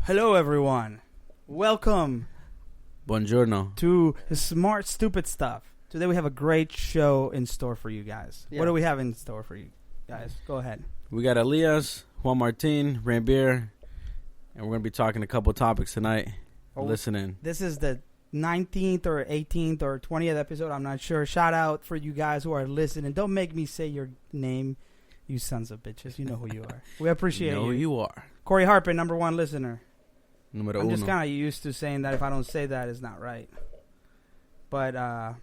Hello, everyone. Welcome Buongiorno. to Smart Stupid Stuff. Today we have a great show in store for you guys. Yeah. What do we have in store for you guys? Go ahead. We got Elias, Juan Martin, Rambier, and we're going to be talking a couple topics tonight. Oh. Listen in. This is the 19th or 18th or 20th episode. I'm not sure. Shout out for you guys who are listening. Don't make me say your name, you sons of bitches. You know who you are. We appreciate You know who you. you are. Corey Harpin, #1 listener. Numero I'm just uno. kind of used to saying that if I don't say that, it's not right. But I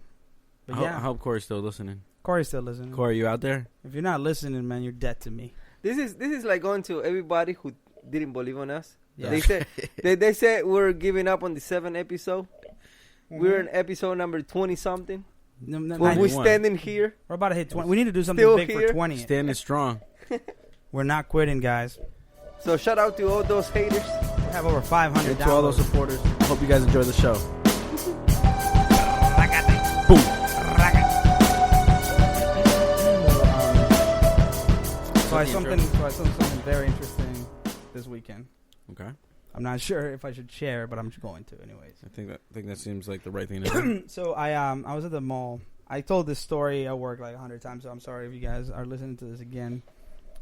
yeah, hope Corey's still listening. Corey's still listening. Corey, you out there? If you're not listening, man, you're dead to me. This is like going to everybody who didn't believe on us. Yeah. They said they said we're giving up on the 7th episode. We're in episode number 20 something. No, no, We're 91. standing here. we're about to hit 20. We need to do something Still big here. for 20. Standing strong. We're not quitting, guys. So shout out to all those haters. We have over 500 And to all those downloads. supporters, hope you guys enjoy the show. Boom. So I saw something very interesting this weekend. Okay. I'm not sure if I should share, but I'm just going to anyways. I think that seems like the right thing to do. So I was at the mall. I told this story at work like 100 times, so I'm sorry if you guys are listening to this again.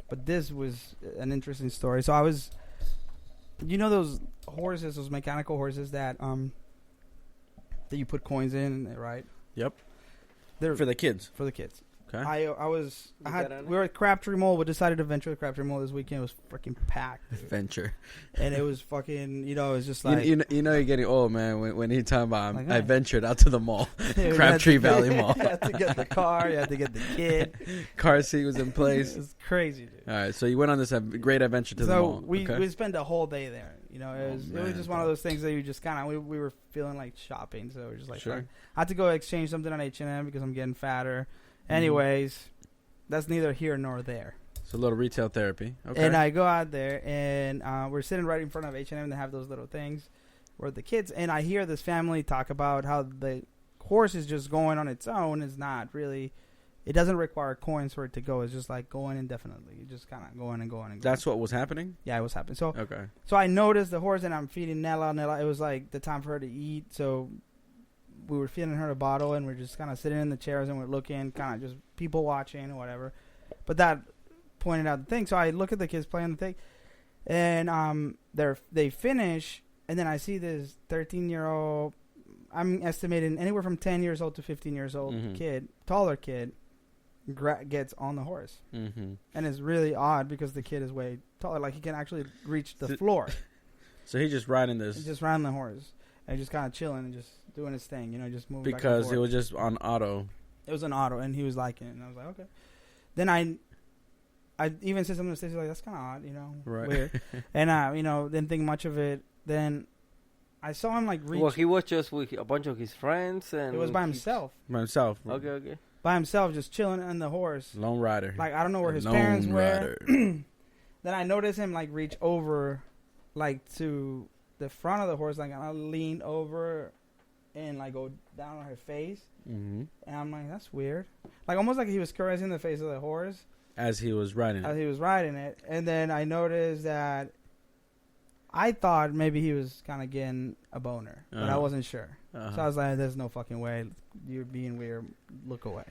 But this was an interesting story. So I was, you know, those horses, those mechanical horses that that you put coins in, right? Yep. They're For the kids. for the kids. Okay. We were at Crabtree Mall. We decided to venture to Crabtree Mall this weekend. It was freaking packed, dude. Venture. And it was fucking, you know, it was just like you know you're getting old, man, when you're talking about Like, I hey. ventured out to the mall. you Crabtree had to- Valley Mall. You had to get the car. You had to get the kid. Car seat was in place. It's crazy, dude. All right, so you went on this great adventure to the So mall. we okay. we spent the whole day there. You know, it was man, just one of those things that you just kind of we were feeling like shopping, so we're just like, Sure. fuck. I had to go exchange something on H&M because I'm getting fatter. Mm-hmm. Anyways, that's neither here nor there. So a little retail therapy. Okay. And I go out there, and we're sitting right in front of H&M. They have those little things where the kids, and I hear this family talk about how the horse is just going on its own. It's not really, it doesn't require coins for it to go. It's just like going indefinitely. You just kind of going and going and going. That's what was happening? Yeah, it was happening. So Okay. so I noticed the horse, and I'm feeding Nella. Nella, it was like the time for her to eat, so we were feeding her a bottle, and we're just kind of sitting in the chairs, and we're looking, kind of just people watching or whatever. But that pointed out the thing. So I look at the kids playing the thing, and they finish, and then I see this 13-year-old. I'm estimating anywhere from 10 years old to 15 years old Mhm. kid, taller kid, gets on the horse. Mm-hmm. And it's really odd because the kid is way taller. Like, he can actually reach the So- floor. So he's just riding this He's just riding the horse and just kind of chilling and just doing his thing, you know, just moving because back it and was just on auto. it was an auto, and he was liking it, and I was like, okay. Then I even said something to Stacey like, that's kind of odd, you know, Right. weird. And you know, didn't think much of it. Then I saw him like reach. Well, he was just with a bunch of his friends, and it was by he- himself, By himself. Okay. just chilling on the horse. Lone rider. Like, I don't know where his Lone parents were. rider. Then I noticed him like reach over, like to the front of the horse, like I lean over, and like go down on her face, Mm-hmm. and I'm like, that's weird, like almost like he was caressing the face of the horse As he was riding as it. he was riding it. And then I noticed that I thought maybe he was kind of getting a boner, but I Uh-huh. wasn't sure. Uh-huh. So I was like, there's no fucking way, you're being weird, look away.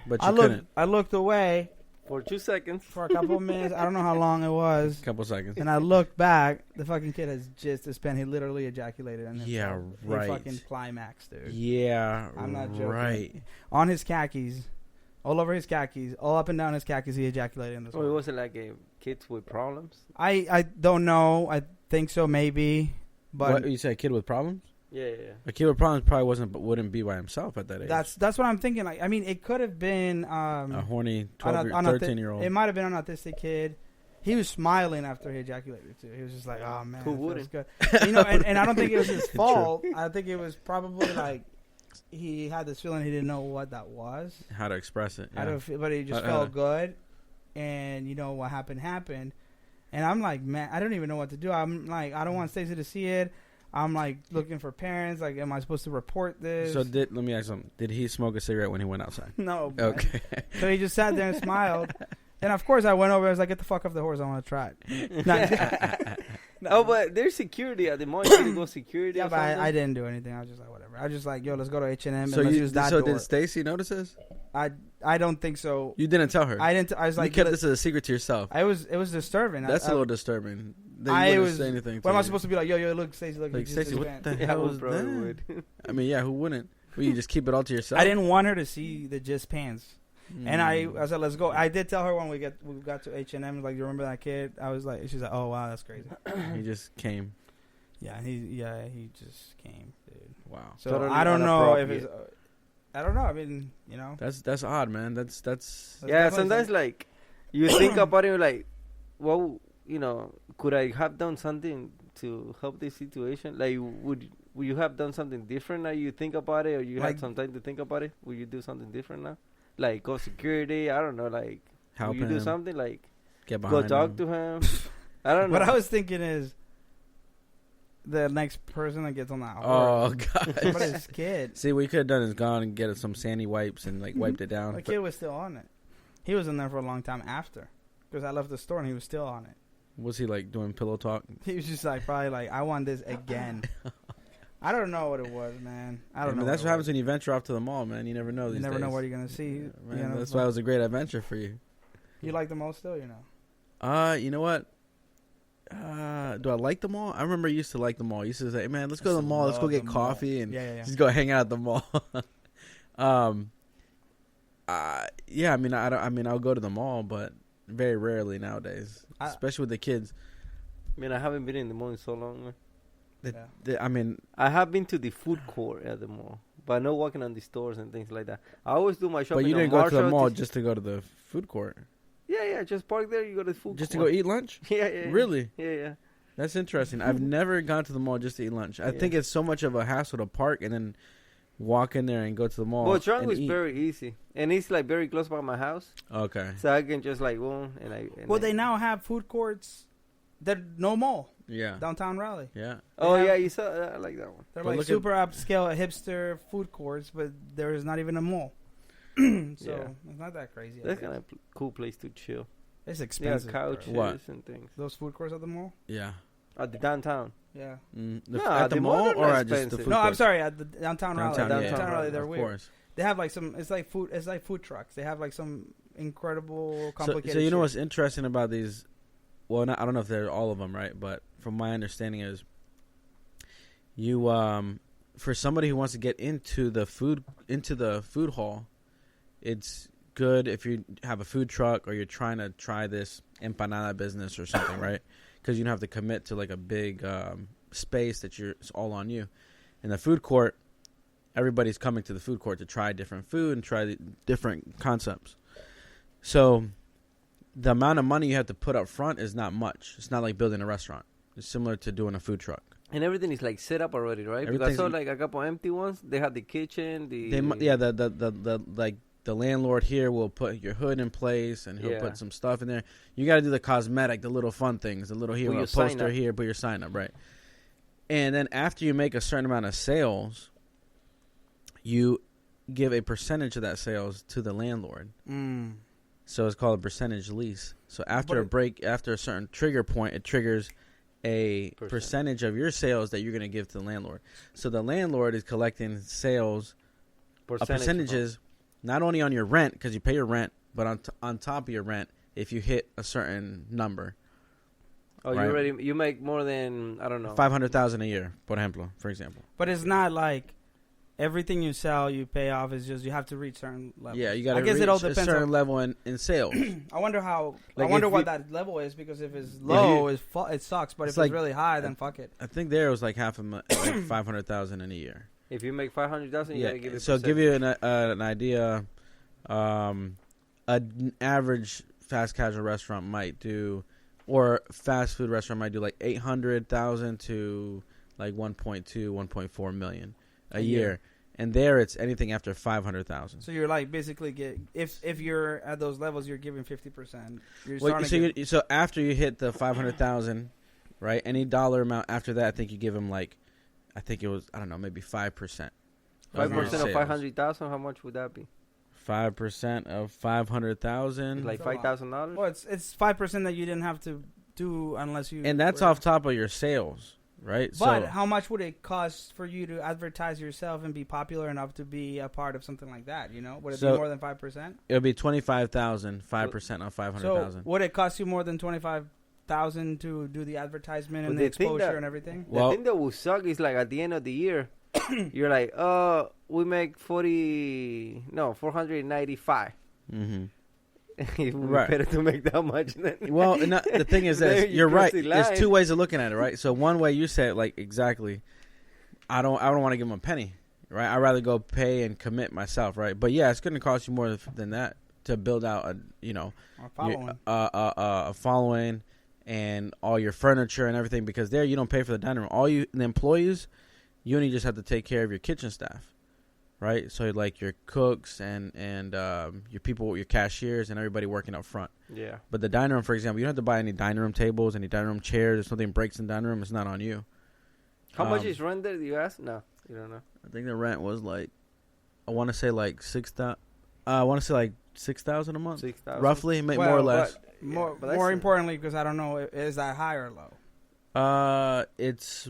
But you couldn't. I looked away For 2 seconds. for a couple of minutes. I don't know how long it was. Couple seconds. And I looked back, the fucking kid has just this pen. He literally ejaculated on himself. Yeah, He right. fucking climax, dude. Yeah, I'm not joking. right. On his khakis, all over his khakis, all up and down his khakis, he ejaculated in this. Oh, it wasn't like a kids with problems. I don't know. I think so, maybe. But What, you said a kid with problems? Yeah. A kid with problems probably wouldn't be by himself at that age. that's what I'm thinking. Like, I mean, it could have been a horny on 13-year-old. It might have been an autistic kid. He was smiling after he ejaculated too. He was just like, "Oh man, Who it feels wouldn't?" good." You know, and I don't think it was his True. fault. I think it was probably like he had this feeling he didn't know what that was. How to express it. I Yeah. don't feel, but he just felt good, and you know what happened, and I'm like, man, I don't even know what to do. I'm like, I don't want Stacey to see it. I'm like looking for parents. Like, am I supposed to report this? So let me ask something. Did he smoke a cigarette when he went outside? No. man. Okay. So he just sat there and smiled. And of course I went over. I was like, "Get the fuck off the horse! I want to try it." Oh, but there's security at the mall. You need to go security. Yeah, or but something. I didn't do anything. I was just like, whatever. I was just like, yo, let's go to H&M and So let's use that door. did Stacy notice this? I don't think so. You didn't tell her. I didn't. I was You like, kept this as a secret to yourself. it was disturbing. That's a I, little disturbing. That you I wouldn't was. say anything. What to am I you. supposed to be like? Yo, look, Stacey, look. Like, he just Stacey, what expand. the Yeah, hell I was probably that? would. I mean, yeah, who wouldn't? Well, you just keep it all to yourself. I didn't want her to see the just pants. And I Mm. said, let's go. I did tell her when we got to H&M, like, you remember that kid? I was like, she's like, oh wow, that's crazy. He just came. Yeah, he just came, dude. Wow. So Totally I don't know if inappropriate. it's. I don't know. I mean, you know. That's odd, man. That's That's Yeah, definitely sometimes like you think about it, like, well, you know, could I have done something to help this situation? Like, would you have done something different now? You think about it, or you Like- had some time to think about it? Will you do something different now? Like go security? I don't know. Like, help will you him. do something? Like Get go behind talk him. to him? I don't know. What I was thinking is the next person that gets on that Oh horse. god. Somebody's kid. See, what you could have done is gone and get some sandy wipes and like wiped it down. The kid was still on it. He was in there for a long time after, because I left the store and he was still on it. Was he like doing pillow talk? He was just like probably like, I want this again. I don't know what it was, man. I don't know. That's what it happens was. when you venture off to the mall, man. You never know. You These never know days. what you're gonna see. Yeah, You man, know, that's why it was a great adventure for you. You like the most still, you know. You know what? Do I like the mall? I remember I used to like the mall. I used to say, hey, man, let's go to the mall. Let's go Love get the mall. coffee and Yeah. just go hang out at the mall. Yeah. I mean, I'll go to the mall, but very rarely nowadays, especially with the kids. I mean, I haven't been in the mall in so long. Man. I mean, I have been to the food court at the mall, but not walking on the stores and things like that. I always do my shopping. but you on didn't go to the Marshall mall just to go to the food court. Yeah, just park there. You go to the food Just to court. go eat lunch? Yeah. Really? Yeah. That's interesting. I've never gone to the mall just to eat lunch. I Yeah. think it's so much of a hassle to park and then walk in there and go to the mall. Well, Trunk and is eat. very easy, and it's like very close by my house, Okay. so I can just like boom and I. Well, they now have food courts. They're no mall Yeah. downtown Raleigh. Yeah. Oh they yeah, have- you saw that. I like that one. They're But like look at- super upscale hipster food courts, but there is not even a mall. So Yeah. it's not that crazy. I That's guess. kind of cool place to chill. It's They have expensive. bro. couches What? and things Those food courts at the mall? Yeah. at the downtown. Yeah. At the the mall mall or are at just the expensive. food No, I'm court? sorry. At the downtown Raleigh. Downtown, yeah. Downtown Raleigh, they're Of weird. course. They have like some. It's like food. It's like food trucks. They have like some incredible, So complicated. you know shit. what's interesting about these? Well, I don't know if they're all of them, right? But from my understanding is, you for somebody who wants to get into the food hall, it's good if you have a food truck or you're trying to try this empanada business or something, right? Because you don't have to commit to like a big space that it's all on you. In the food court, everybody's coming to the food court to try different food and try the different concepts. So the amount of money you have to put up front is not much. It's not like building a restaurant. It's similar to doing a food truck. And everything is like set up already, right? Because I Everything's- saw like a couple empty ones. They had the kitchen, the The landlord here will put your hood in place and he'll Yeah. put some stuff in there. You got to do the cosmetic, the little fun things, the little here, Put a your sign poster up. here, put your sign up, right? And then after you make a certain amount of sales, you give a percentage of that sales to the landlord. Mm. So it's called a percentage lease. So after But after a certain trigger point, it triggers a Percent. percentage of your sales that you're going to give to the landlord. So the landlord is collecting sales percentages not only on your rent because you pay your rent, but on top of your rent if you hit a certain number. Oh, right. you make more than, I don't know. 500,000 a year, por example. But it's not like everything you sell, you pay off. It's just you have to reach certain levels. Yeah, you got to I guess reach it all a depends certain on. level in sales. I wonder how. Like I wonder if what you- that level is because if it's low, it sucks. But It's if like- it's really high, then fuck it. I think there was like like 500,000 in a year. If you make 500,000, you gotta give it. So give you an idea, an average fast casual restaurant might do, or fast food restaurant might do like 800,000 to like 1.2, 1.4 million a year, and there it's anything after 500,000. So you're like basically if you're at those levels, you're giving 50%. You're Well, starting to so after you hit the 500,000, right? Any dollar amount after that, I think you give them like, I think it was, I don't know, maybe 5%. 5% of sales. 500,000. How much would that be? 5% of 500,000. Like That's a lot. $5,000. Well, it's 5% that you didn't have to do unless you. And that's off top of your sales, right? But So how much would it cost for you to advertise yourself and be popular enough to be a part of something like that? You know, would it be more than 5%? it'll be 25,000, 5% on So 500,000. would it cost you more than 25,000 to do the advertisement and the exposure and everything? The thing that will suck is like at the end of the year, you're like, we make 495. Mm-hmm. It would be Right. better to make that much than. Well, the thing is There this: you you're cross right. the There's line. two ways of looking at it, right? So one way you say it, like exactly, I don't want to give them a penny, right? I'd rather go pay and commit myself, right? But yeah, it's going to cost you more than that to build out Or following. a following and all your furniture and everything, because there you don't pay for the dining room. The employees, you only just have to take care of your kitchen staff, right? So like your cooks and your people, your cashiers, and everybody working up front. Yeah. But the dining room, for example, you don't have to buy any dining room tables, any dining room chairs. If something breaks in the dining room, it's not on you. How much is rent there? Do you ask? No, you don't know. I think the rent was like, I want to say like 6,000. I want to say like 6,000 a month, 6,000. roughly, more or less. More but that's importantly, because I don't know, is that high or low? It's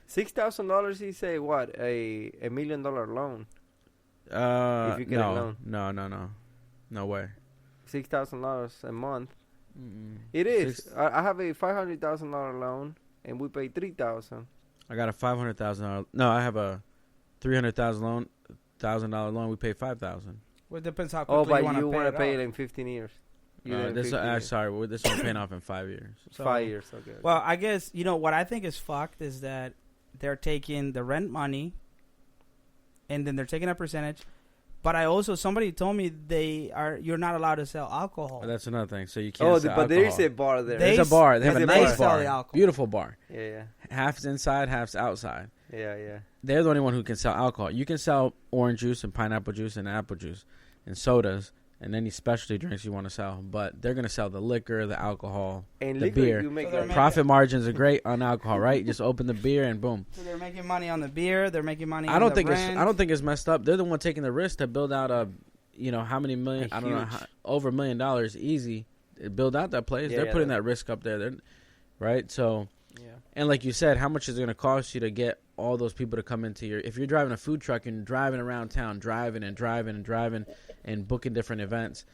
$6,000. He say what? A $1 million loan. If you get a loan. No way. $6,000 a month. Mm-mm. It is. I have a $500,000 loan, and we pay $3,000. I got a $500,000. No, I have a $300,000 loan. $1,000 loan. We pay $5,000. Well, it depends how quickly But you want to want to pay it off. in 15 years. Sorry, this one's paying off in 5 years. So- 5 years. Okay. Well, I guess, what I think is fucked is that they're taking the rent money and then they're taking a percentage. But somebody told me you're not allowed to sell alcohol. That's another thing. So you can't sell but there is alcohol. a bar there. There's a bar. They have a There's nice sell bar. the alcohol. Beautiful bar. Yeah. Half's inside, half's outside. Yeah. They're the only one who can sell alcohol. You can sell orange juice and pineapple juice and apple juice and sodas and any specialty drinks you want to sell. But they're going to sell the liquor, the alcohol, And the liquor, beer. you make So they're like- Profit margins are great on alcohol, right? Just open the beer and boom. So they're making money on the beer. They're making money I on don't the think rent. I don't think it's messed up. They're the one taking the risk to build out how many million? A I don't know, huge- over $1 million easy. Build out that place. Yeah, They're putting that risk up there. Right? So, Yeah. and like you said, how much is it going to cost you to get all those people to come into if you're driving a food truck and driving around town, driving and booking different events.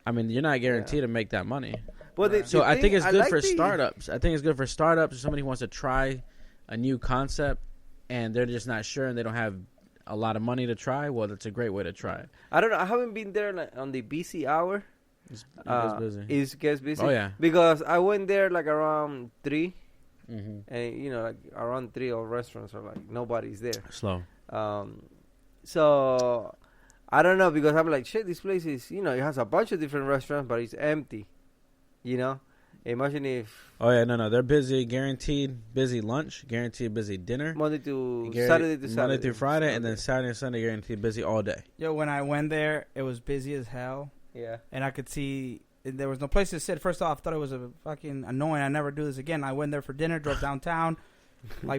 I mean, you're not guaranteed to make that money. Well, So I think it's good for startups. I think it's good for startups or somebody who wants to try a new concept and they're just not sure and they don't have a lot of money to try. Well, that's a great way to try it. I don't know. I haven't been there on the busy hour. It gets busy. It gets busy. Oh, yeah. Because I went there like around 3, Mm-hmm. and like around 3, all restaurants are like nobody's there. Slow. So I don't know, because I'm like, shit, this place is, it has a bunch of different restaurants, but it's empty. Imagine if Oh, yeah, no, they're busy, guaranteed busy lunch, guaranteed busy dinner. Monday to Guaran- Saturday to Saturday. Monday through Friday, and then Saturday and Sunday guaranteed busy all day. Yo, when I went there, it was busy as hell. Yeah. And I could see there was no place to sit. First off, I thought it was a fucking annoying. I never do this again. I went there for dinner, drove downtown,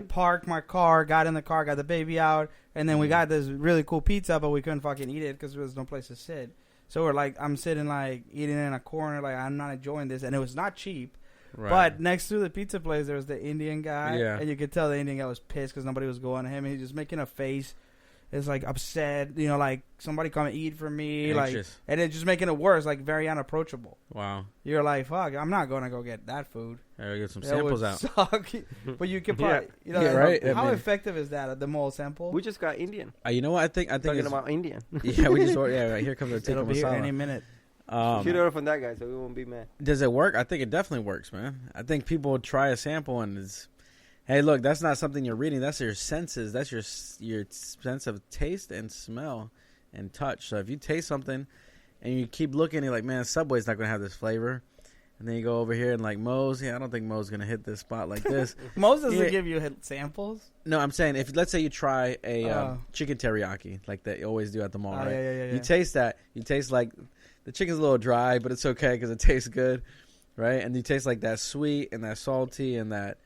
parked my car, got in the car, got the baby out, and then we got this really cool pizza, but we couldn't fucking eat it because there was no place to sit. So I'm sitting eating in a corner, I'm not enjoying this, and it was not cheap. Right. But next to the pizza place, there was the Indian guy, Yeah. and you could tell the Indian guy was pissed because nobody was going to him. And he's just making a face. It's upset, somebody come and eat for me, Anxious. and it's just making it worse, very unapproachable. Wow. You're like, fuck, I'm not going to go get that food. I gotta get some That samples would out. suck. But you can probably, Yeah, right? How I mean- effective is that at the mall sample? We just got Indian. You know what? I think Talking it's, about Indian. yeah, we just ordered. Yeah, right, here comes the tikka It'll be here masala. any minute. Should order from that guy, so we won't be mad. Does it work? I think it definitely works, man. I think people try a sample and it's, hey, look, that's not something you're reading. That's your senses. That's your sense of taste and smell and touch. So if you taste something and you keep looking, you're like, man, Subway's not going to have this flavor. And then you go over here and Moe's, I don't think Moe's going to hit this spot like this. Most doesn't Yeah. give you samples. No, I'm saying let's say you try a chicken teriyaki like they always do at the mall, right? Yeah. You taste that. You taste the chicken's a little dry, but it's okay because it tastes good, right? And you taste that sweet and that salty and that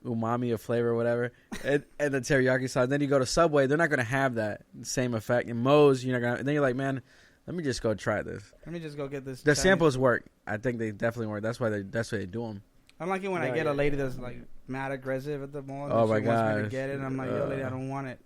umami of flavor or whatever, and the teriyaki sauce. Then you go to Subway, they're not going to have that same effect. And Moe's, you're not going to. And then you're like, man, let me just go try this. Let me just go get this. The Chinese samples food. work. I think they definitely work. That's why they do them. I'm like it when I Yeah, get a yeah. lady that's like mad aggressive at the mall. And Oh she my wants me to gosh. get it. And I'm like, yo, lady, I don't want it.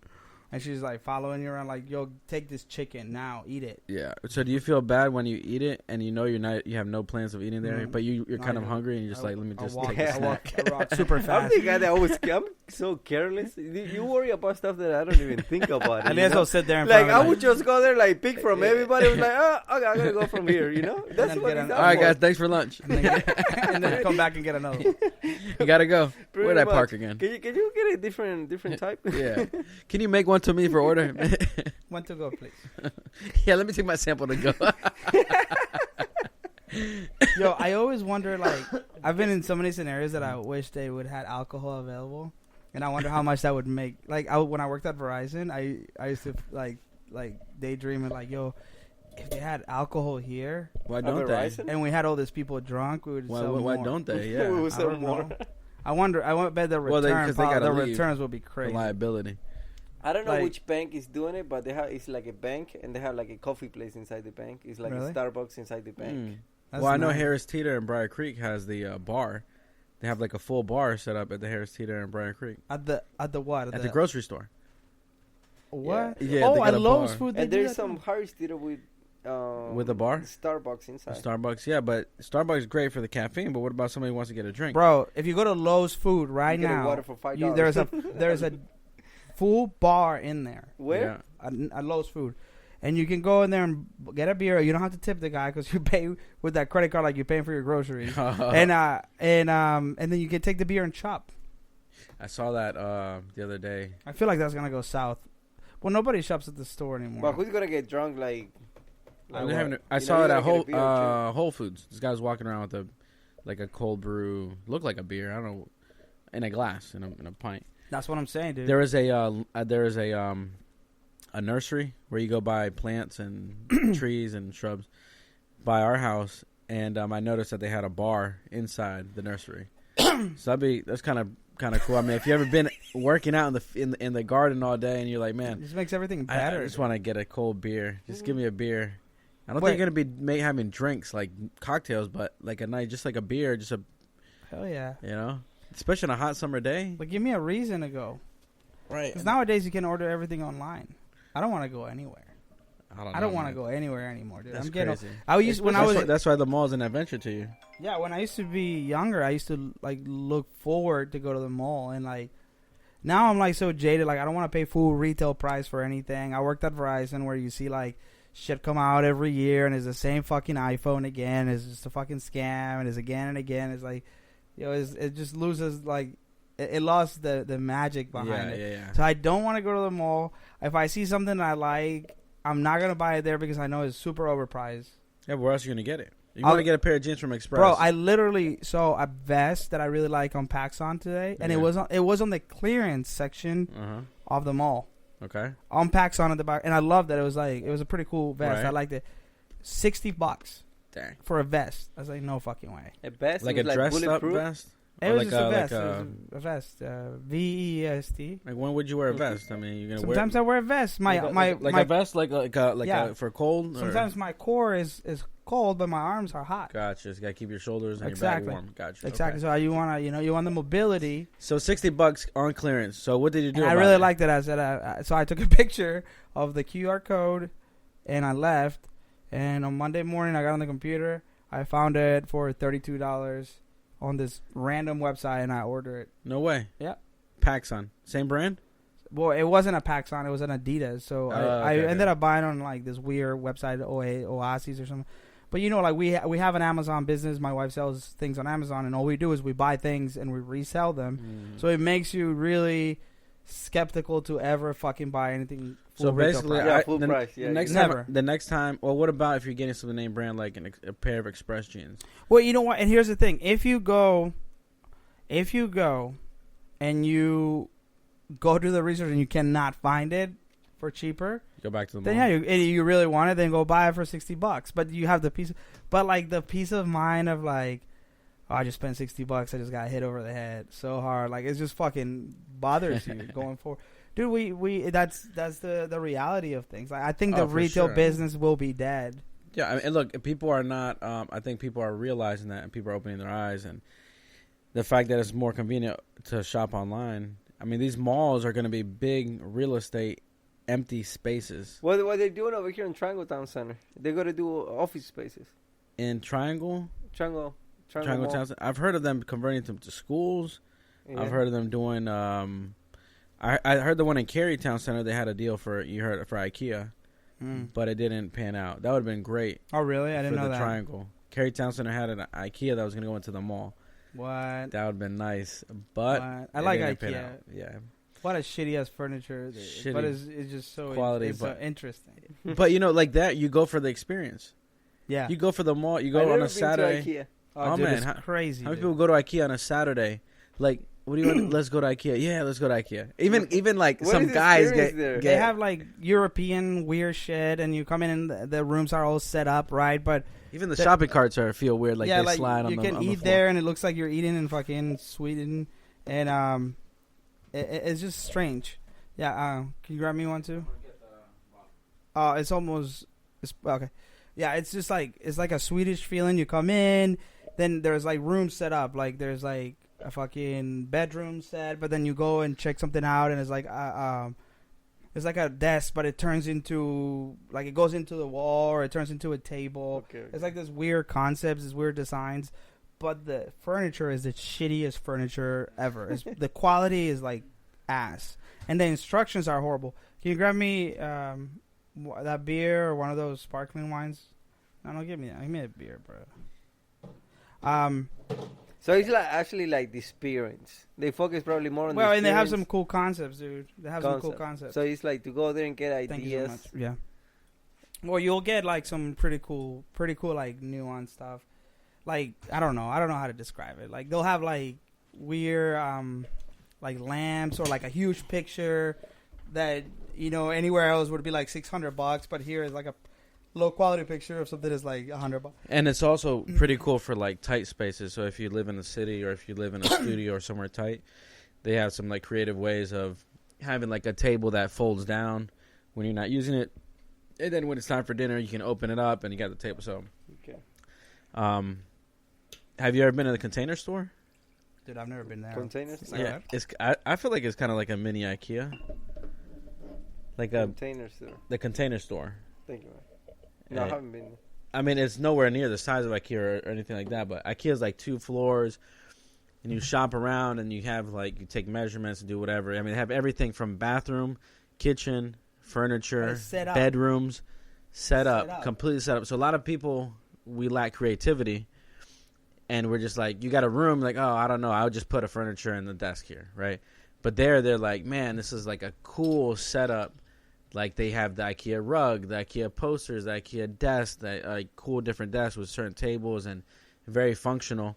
And she's like following you around, like, yo, take this chicken now, eat it. Yeah. So do you feel bad when you eat it and you know you have no plans of eating there, Mm. but you're No, kind of I- hungry and you're just I- like, let me I just walk, take a a I walk, snack. I walk super I'm fast. the guy that I'm so careless. You worry about stuff that I don't even think about. And you then know? I'll sit there and Like I would just go there, like pick from everybody. I was like, oh, okay, I gotta go from here. You know, that's then what get it's an- up All right, for. guys, thanks for lunch. and then come back and get another. You gotta go. Pretty Where'd I much. park again? Can you get a different type? Yeah. Can you make one to me for order? One to go, please. Yeah, let me take my sample to go. Yo, I always wonder, like, I've been in so many scenarios that I wish they would have alcohol available, and I wonder how much that would make. Like, when I worked at Verizon, I used to like daydreaming, like, yo, if they had alcohol here Why At don't they? Verizon? and we had all these people drunk, we would Why, sell why more. don't they? We Yeah. would I sell don't more. know. I wonder. I bet the Well, return. 'cause they gotta the leave. returns will be The crazy. liability. I don't know Like- which bank is doing it, but it's like a bank, and they have like a coffee place inside the bank. It's like Really? a Starbucks inside the bank. Mm. That's Well, I know nice. Harris Teeter and Briar Creek has the bar. They have like a full bar set up at the Harris Teeter and Briar Creek At the what? at the grocery store. What? Yeah, oh, they got at a Lowe's bar. food. they And do there's that some too. Harris Theater with With a bar? Starbucks inside. Starbucks, yeah, but Starbucks is great for the caffeine. But what about somebody who wants to get a drink? Bro, if you go to Lowe's food right You get a now, water for $5. there's a full bar in there Where? Yeah. at Lowe's food, and you can go in there and get a beer. You don't have to tip the guy because you pay with that credit card like you're paying for your groceries. and then you can take the beer and chop. I saw that the other day. I feel like that's gonna go south. Well, nobody shops at the store anymore. But who's gonna get drunk? Like They're what? having I You know, saw you it gotta at get a beer or Whole Foods. This guy was walking around with a cold brew, looked like a beer. I don't know, in a glass, in a pint. That's what I'm saying, dude. There is a nursery where you go buy plants and trees and shrubs by our house, and I noticed that they had a bar inside the nursery. So that's kind of cool. I mean, if you ever been working out in the garden all day and you're like, It man, just makes everything I better. just want to get a cold beer. Just give me a beer. I don't Wait. think you're gonna be having drinks like cocktails, but like a night, just like a beer, just a Hell yeah. especially on a hot summer day. But give me a reason to go. Right. Because nowadays you can order everything online. I don't want to go anywhere. I don't want to man. go anywhere anymore, dude. That's I'm getting. crazy. I used when I was That's why the mall's an adventure to you. yeah when I used to be younger, I used to like look forward to go to the mall, and like now I'm like so jaded. Like I don't want to pay full retail price for anything. I worked at Verizon where you see like shit come out every year, and it's the same fucking iPhone again. It's just a fucking scam, and it's again and again. It's like, it just loses like it lost the magic behind it. Yeah. So I don't want to go to the mall. If I see something I like, I'm not gonna buy it there because I know it's super overpriced. Yeah, but where else are you gonna get it? You I'll- want to get a pair of jeans from Express, Bro, I literally saw a vest that I really like on PacSun today, and Yeah. it was on the clearance section of the mall Okay. on PacSun at the back, and I loved that. It was a pretty cool vest. Right. I liked it. $60 Dang. for a vest. I was like, no fucking way. a vest, Like a it was dressed up bulletproof. vest. It Or was like just a a- vest. like It was a vest. VEST. Like when would you wear a vest? I mean, you're gonna Sometimes I wear a vest. My a vest, like Yeah. for cold. or- sometimes my core is cold, but my arms are hot. Gotcha. You gotta keep your shoulders and Exactly. your back warm. Gotcha. Exactly. Okay. So you want the mobility. So $60 on clearance. So what did you do? And I about really it? liked it. I said, so I took a picture of the QR code, and I left. And on Monday morning, I got on the computer. I found it for $32 on this random website, and I ordered it. No way. Yeah. PacSun, same brand. Well, it wasn't a PacSun. It was an Adidas. So I okay. ended up buying on like this weird website, Oasis or something. But like we have an Amazon business. My wife sells things on Amazon, and all we do is we buy things and we resell them. So it makes you really skeptical to ever fucking buy anything. So full retail basically, price. Yeah, full the, price, the yeah, next you- time, Never. the next time. Well, what about if you're getting some name brand like a pair of Express jeans? Well, you know what? And here's the thing: if you go, and you go do the research and you cannot find it for cheaper, Go back to the mall. then yeah, you really want it, then go buy it for $60. But you have the peace of mind of like, oh, I just spent $60. I just got hit over the head so hard. Like it just fucking bothers you going forward. Dude, we that's the reality of things. Like, I think the Oh, for retail sure. business will be dead. Yeah, I mean, and look, people are not. I think people are realizing that, and people are opening their eyes, and the fact that it's more convenient to shop online. I mean, these malls are going to be big real estate, empty spaces. What they're doing over here in Triangle Town Center? They're gonna do office spaces. In Triangle Triangle Town Mall. Center, I've heard of them converting them to schools. Yeah. I've heard of them doing. I heard the one in Cary Town Center. They had a deal for IKEA, but it didn't pan out. That would have been great. Oh, really? I didn't for know the that. Triangle. Cary Town Center had an IKEA that was going to go into the mall. What? That would have been nice, but I it like didn't pan IKEA. out. Yeah, What a shitty ass furniture. Shitty but it's just so quality, It's but- interesting. but like that, you go for the experience. Yeah. You go for the mall. You I've go never on a been to Saturday. IKEA. Oh, dude, man, it's how- crazy. How many dude. people go to IKEA on a Saturday? Like, what do you want? Let's go to IKEA. Yeah, let's go to IKEA. Even like What some is the guys experience get, there? They have like European weird shit, and you come in and the rooms are all set up right, but even the the- shopping carts feel weird. Like yeah, they like slide on you the can on the eat floor. there, and it looks like you're eating in fucking Sweden, and it's just strange. Yeah, can you grab me one too? It's almost okay. Yeah, it's just like it's like a Swedish feeling. You come in, then there's like rooms set up, like there's like a fucking bedroom set, but then you go and check something out, and it's like it's like a desk, but it turns into like it goes into the wall, or it turns into a table. Okay. It's like this weird concepts, these weird designs, but the furniture is the shittiest furniture ever. The quality is like ass, and the instructions are horrible. Can you grab me that beer or one of those sparkling wines? No, don't give me that. Give me a beer, bro. So it's like actually like the experience. They focus probably more on Well, the and they have some experience cool concepts, dude. They have some cool concept. concepts. So it's like to go there and get Thank you so ideas. much. Yeah. Well, you'll get like some pretty cool like nuanced stuff. Like I don't know how to describe it. Like they'll have like weird like lamps or like a huge picture that anywhere else would be like $600, but here is like a low quality picture of something that's like $100. And it's also pretty cool for like tight spaces. So if you live in the city or if you live in a studio or somewhere tight, they have some like creative ways of having like a table that folds down when you're not using it, and then when it's time for dinner, you can open it up and you got the table. So, Okay. have you ever been to the Container Store? Dude, I've never been there. Containers. It's like that? it's. I feel like it's kind of like a mini IKEA, like Containers. the Container Store. Thank you, man. No, I Yeah. haven't been. I mean, it's nowhere near the size of IKEA or anything like that, but IKEA is like 2 floors, and you shop around and you have like you take measurements and do whatever. I mean, they have everything from bathroom, kitchen, But furniture, it's set up. bedrooms, set Set up, up. completely set up. So a lot of people, we lack creativity, and we're just like, you got a room, like, oh, I don't know, I would just put a furniture in the desk here, right? But they're like, man, this is like a cool setup. Like they have the IKEA rug, the IKEA posters, the IKEA desk, the cool different desks with certain tables and very functional.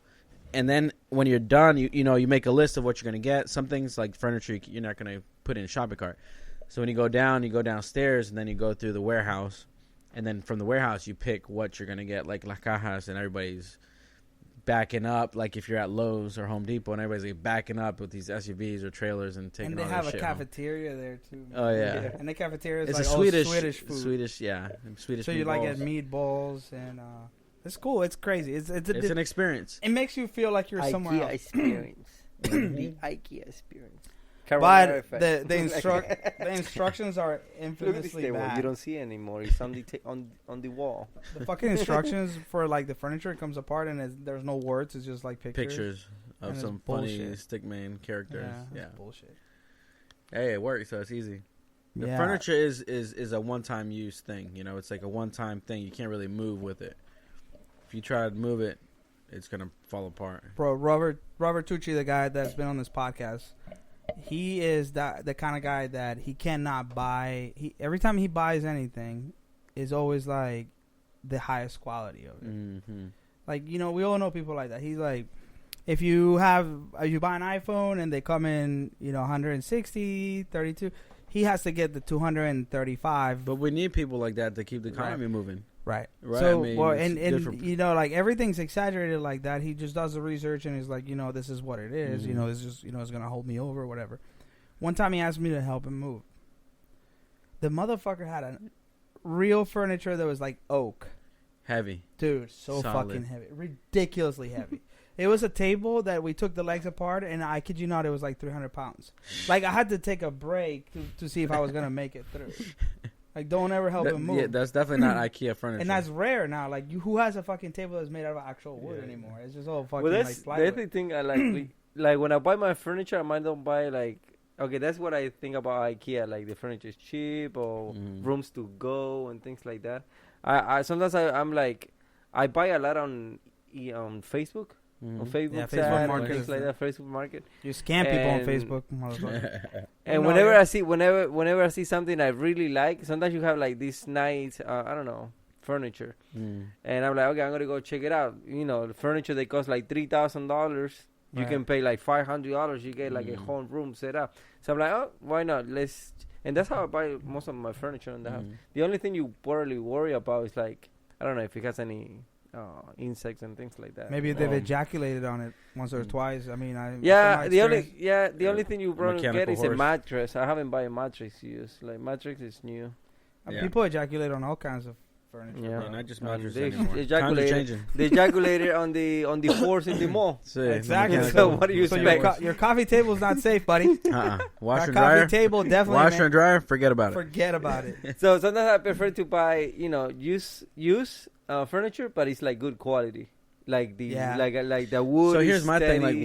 And then when you're done, you make a list of what you're going to get. Some things like furniture you're not going to put in a shopping cart. So when you go downstairs and then you go through the warehouse. And then from the warehouse, you pick what you're going to get, like La Cajas, and everybody's backing up. Like if you're at Lowe's or Home Depot and everybody's like backing up with these SUVs or trailers and taking And they all have their a shit home. cafeteria there too. Oh, yeah. And the cafeteria is It's like a all Swedish food. Swedish So you like meatballs. get meatballs and it's cool. It's crazy. It's It's an experience. it makes you feel like you're somewhere IKEA else. experience. The IKEA experience. But Carbonara effect. the instructions are Look at this infamously table. bad. You don't see it anymore. It's on the on the wall. The fucking instructions for like the furniture comes apart and there's no words. It's just like Pictures And of it's some funny bullshit. stickman characters. Yeah, Yeah. that's bullshit. Hey, it works, so it's easy. The Yeah. furniture is a one-time use thing. It's like a one-time thing. You can't really move with it. If you try to move it, it's gonna fall apart. Bro, Robert Tucci, the guy that's been on this podcast, he is the kind of guy that he cannot buy. Every time he buys anything, is always like the highest quality of it. Mm-hmm. Like we all know people like that. He's like, if you buy an iPhone and they come in 160, 32, he has to get the 235. But we need people like that to keep the Right. economy moving. Right. Right, So, I mean, well, it's and different. like everything's exaggerated like that. He just does the research and he's like, this is what it is. Mhm. It's just, it's gonna hold me over, whatever. One time he asked me to help him move. The motherfucker had a real furniture that was like oak. Heavy. Dude, so Solid. fucking heavy. Ridiculously heavy. It was a table that we took the legs apart, and I kid you not, it was like 300 pounds. Like, I had to take a break to see if I was going to make it through. Like, don't ever help him move. Yeah, that's definitely not IKEA furniture. And that's rare now. Like, who has a fucking table that's made out of actual wood anymore? It's just all fucking Well, like that's the plywood. other thing I like. Like when I buy my furniture, I might don't buy like. Okay, that's what I think about IKEA. Like the furniture is cheap or rooms to go and things like that. I sometimes I'm like, I buy a lot on Facebook. On Facebook, Yeah, side Facebook and Market things is like the- that. Facebook Market. You scam people on And- Facebook, motherfucker. And No, whenever yeah. whenever I see something I really like, sometimes you have like this nice, I don't know, furniture, and I'm like, okay, I'm gonna go check it out. You know, the furniture they cost like $3,000. You Right. can pay like $500. You get like a whole room set up. So I'm like, oh, why not? And that's how I buy most of my furniture in the house. The only thing you probably worry about is like, I don't know if it has any insects and things like that. Maybe they've ejaculated on it once or twice. I mean, Yeah, from the my only experience- the only thing you probably get Mechanical is a horse. mattress. I haven't bought a mattress yet. Like mattress is new. Yeah. people ejaculate on all kinds of furniture. Yeah. bro. Not just And mattresses they anymore. Times are ejaculated. changing. They ejaculated on the floors in the mall. So, Exactly. the So mechanical- what do you So expect? your coffee table's not safe, buddy. Wash That and coffee dryer. table definitely. Washer man, and dryer. Forget about it. forget about it. So sometimes I prefer to buy, use furniture, but it's like good quality, like the Yeah. like the wood. So is here's my thing: steady. like,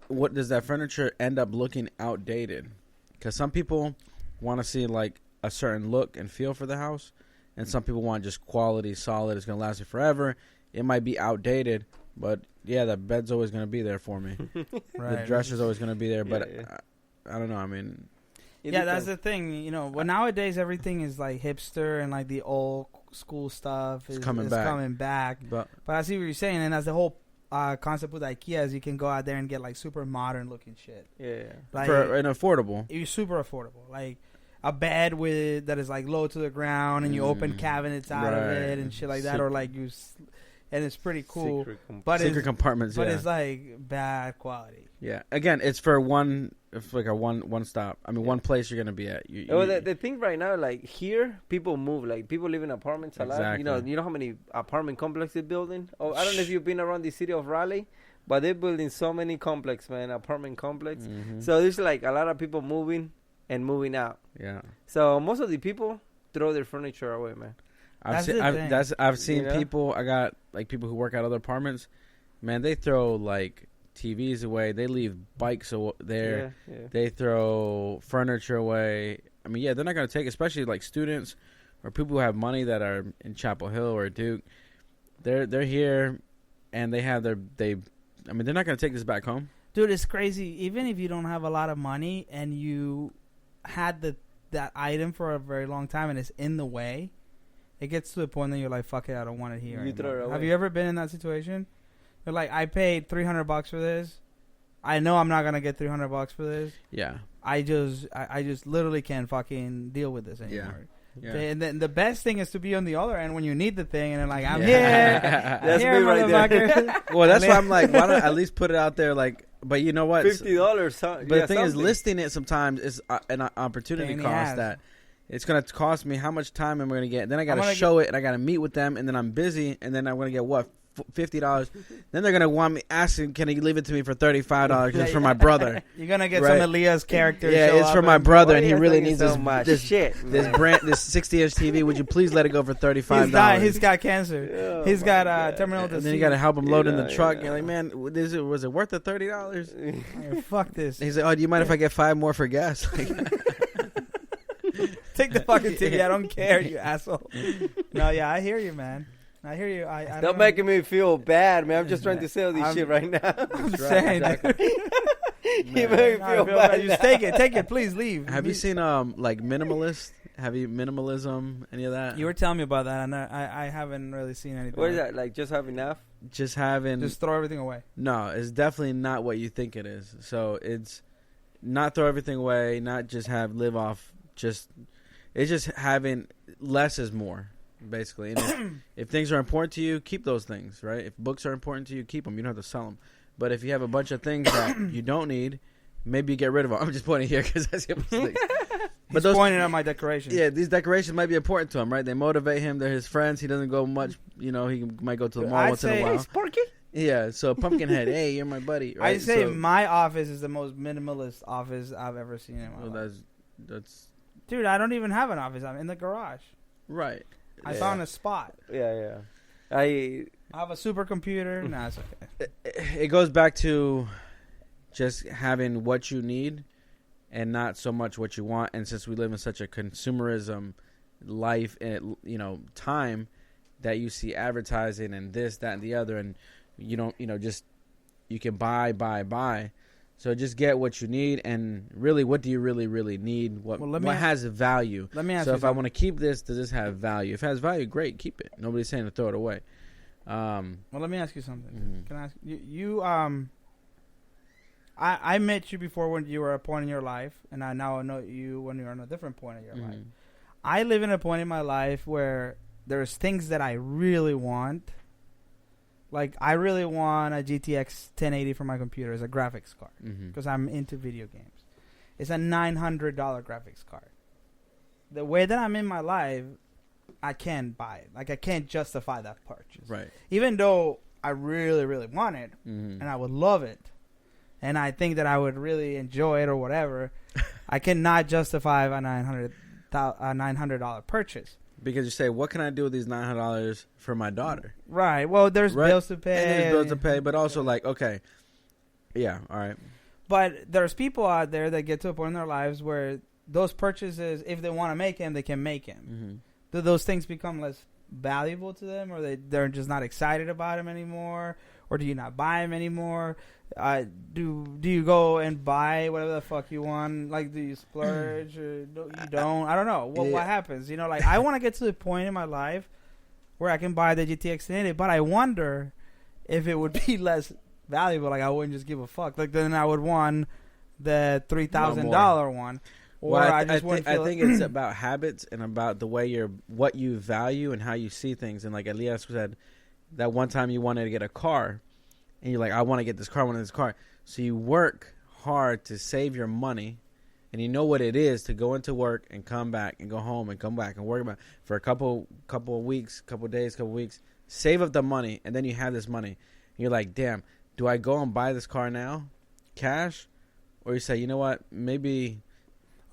what does that furniture end up looking outdated? Because some people want to see like a certain look and feel for the house, and some people want just quality, solid. It's gonna last you forever. It might be outdated, but yeah, the bed's always gonna be there for me. Right. The dresser's always gonna be there, but Yeah. I don't know. I mean, It Yeah, that's depends. the thing. You know, well, nowadays everything is like hipster and like the old school stuff is coming back. coming back. but But I see what you're saying, and that's the whole concept with IKEA is you can go out there and get like super modern looking shit. Yeah. Like for an affordable, it's super affordable. Like a bed with that is like low to the ground, and you open cabinets out of Right. it and shit like that, or like and it's pretty cool. Secret But secret it's compartments. but Yeah, it's like bad quality. yeah. Again, it's for one. It's like a one stop. I mean, one place you're gonna be at. Oh, the thing right now, like here, people move. Like people live in apartments a lot. Exactly. You know how many apartment complexes they're building. Oh, I don't know if you've been around the city of Raleigh, but they're building so many complex, man, apartment complex. So there's like a lot of people moving and moving out. yeah. So most of the people throw their furniture away, man. That's the thing. I've seen You know? people. I got like people who work at other apartments. Man, they throw like TVs away. They leave bikes there. Yeah. They throw furniture away. I mean, yeah, they're not gonna take, especially like students or people who have money that are in Chapel Hill or Duke. They're here, and they have I mean, they're not gonna take this back home. Dude, it's crazy. Even if you don't have a lot of money and you had that item for a very long time and it's in the way, it gets to the point that you're like, fuck it, I don't want it here. You anymore. throw it Have away. you ever been in that situation? You're like, I paid $300 for this. I know I'm not gonna get $300 for this. Yeah, I just literally can't fucking deal with this anymore. yeah. And then the best thing is to be on the other end when you need the thing, and they're like, I'm Yeah. here. I'm That's here, me right there. motherfucker. Well, that's why I'm like, why don't I at least put it out there? Like, but you know what? $50. But the thing is, listing it sometimes is an opportunity Pain in the cost ass. that it's going to cost me how much time am I going to get? Then I got to gonna show it, and I got to meet with them, and then I'm busy, and then I'm going to get what? $50. Then they're going to want me asking, can you leave it to me for $35 just for my brother? You're gonna get Right. some Elias character. Yeah, show it's up for my and- brother, Why and are he you really thinking needs so this much this shit, this man? brand, this 60-inch TV. Would you please let it go for $35? He's got cancer. Oh He's my got God. terminal and disease. then you got to help him load in the Yeah, truck. yeah. You're like, man, was it worth the $30? Hey, fuck this. He's like, oh, do you mind if I get 5 more for gas? Take the fucking TV. I don't care, you asshole. No, yeah, I hear you, man. I hear you. I Stop don't making me feel bad, man. I'm just trying to sell this I'm- shit right now. I'm Right, saying. exactly. You make me No, I feel feel bad. bad. Just take it, please leave. Have you seen like minimalist? Have you minimalism? Any of that? You were telling me about that, and I haven't really seen anything. What is that? Like just have enough? just having Just throw everything away. no. It's definitely not what you think it is. So it's not throw everything away. Not just live off. It's just having less is more. Basically, and if things are important to you, keep those things. Right? If books are important to you, keep them. You don't have to sell them. But if you have a bunch of things that you don't need, maybe you get rid of them. I'm just pointing here because that's him. But those pointing at my decorations. Yeah, these decorations might be important to him, right? They motivate him. They're his friends. He doesn't go much. He might go to the mall once in a while. Hey, Sparky. Yeah, so Pumpkinhead, hey, you're my buddy. Right? I'd say my office is the most minimalist office I've ever seen in my life. That's. Dude, I don't even have an office. I'm in the garage. Right. I found a spot. Yeah. I have a supercomputer. Nah, it's okay. It goes back to just having what you need and not so much what you want. And since we live in such a consumerism life and time that you see advertising and this, that, and the other, and you don't, just you can buy. So just get what you need, and really, what do you really, really need? What has value? Let me ask you. So if I want to keep this, does this have value? If it has value, great, keep it. Nobody's saying to throw it away. Well, let me ask you something. Mm-hmm. Can I ask you? I met you before when you were at a point in your life, and I now know you when you're in a different point in your life. I live in a point in my life where there's things that I really want. Like, I really want a GTX 1080 for my computer as a graphics card because I'm into video games. It's a $900 graphics card. The way that I'm in my life, I can't buy it. Like, I can't justify that purchase. Right. Even though I really, really want it, and I would love it, and I think that I would really enjoy it or whatever, I cannot justify a $900 purchase. Because you say, what can I do with these $900 for my daughter? Right. Well, there's bills to pay. And there's bills to pay, but also like, okay, yeah, all right. But there's people out there that get to a point in their lives where those purchases, if they want to make them, they can make them. Do those things become less valuable to them, or they're just not excited about them anymore, or do you not buy them anymore? Do you go and buy whatever the fuck you want? Like, do you splurge or you don't? I don't know. What happens? Like, I want to get to the point in my life where I can buy the GTX 1080, but I wonder if it would be less valuable. Like, I wouldn't just give a fuck. Like, then I would want the $3,000 one. Or I think it's about habits and about the way what you value and how you see things. And like Elias said, that one time you wanted to get a car, and you're like, I want to get this car, So you work hard to save your money, and you know what it is to go into work and come back and go home and come back and work about for a couple of weeks, save up the money, and then you have this money. And you're like, damn, do I go and buy this car now, cash, or you say, you know what, maybe.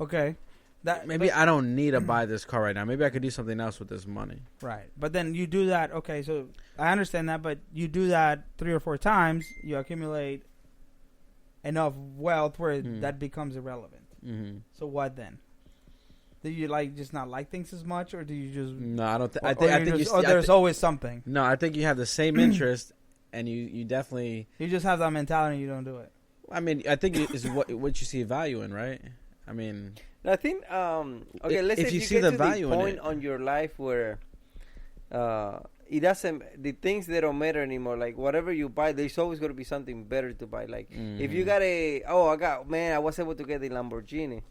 Okay. I don't need to buy this car right now. Maybe I could do something else with this money. Right. But then you do that. Okay, so I understand that, but you do that 3 or 4 times, you accumulate enough wealth where that becomes irrelevant. So what then? Do you just not like things as much, or do you just? No, I don't. There's always something. No, I think you have the same interest, and you definitely. You just have that mentality, and you don't do it. I mean, I think it's what you see value in, right? I mean, I think okay. Let's say if you see the value point on your life where it doesn't, the things they don't matter anymore. Like whatever you buy, there's always going to be something better to buy. Like if you got I was able to get the Lamborghini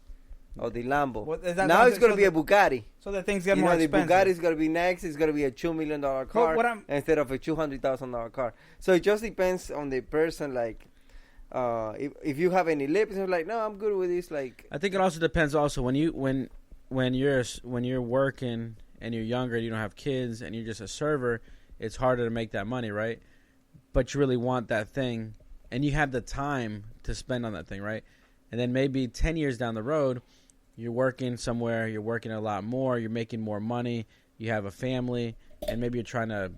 or the Lambo. Now it's going to be a Bugatti. So the things get more expensive. The Bugatti is going to be next. It's going to be a $2 million car instead of a $200,000 car. So it just depends on the person. Like. If you have any lips, you're like, no, I'm good with this. Like, I think it also depends. Also, when you're working and you're younger, you don't have kids, and you're just a server, it's harder to make that money, right? But you really want that thing, and you have the time to spend on that thing, right? And then maybe 10 years down the road, you're working somewhere, you're working a lot more, you're making more money, you have a family, and maybe you're trying to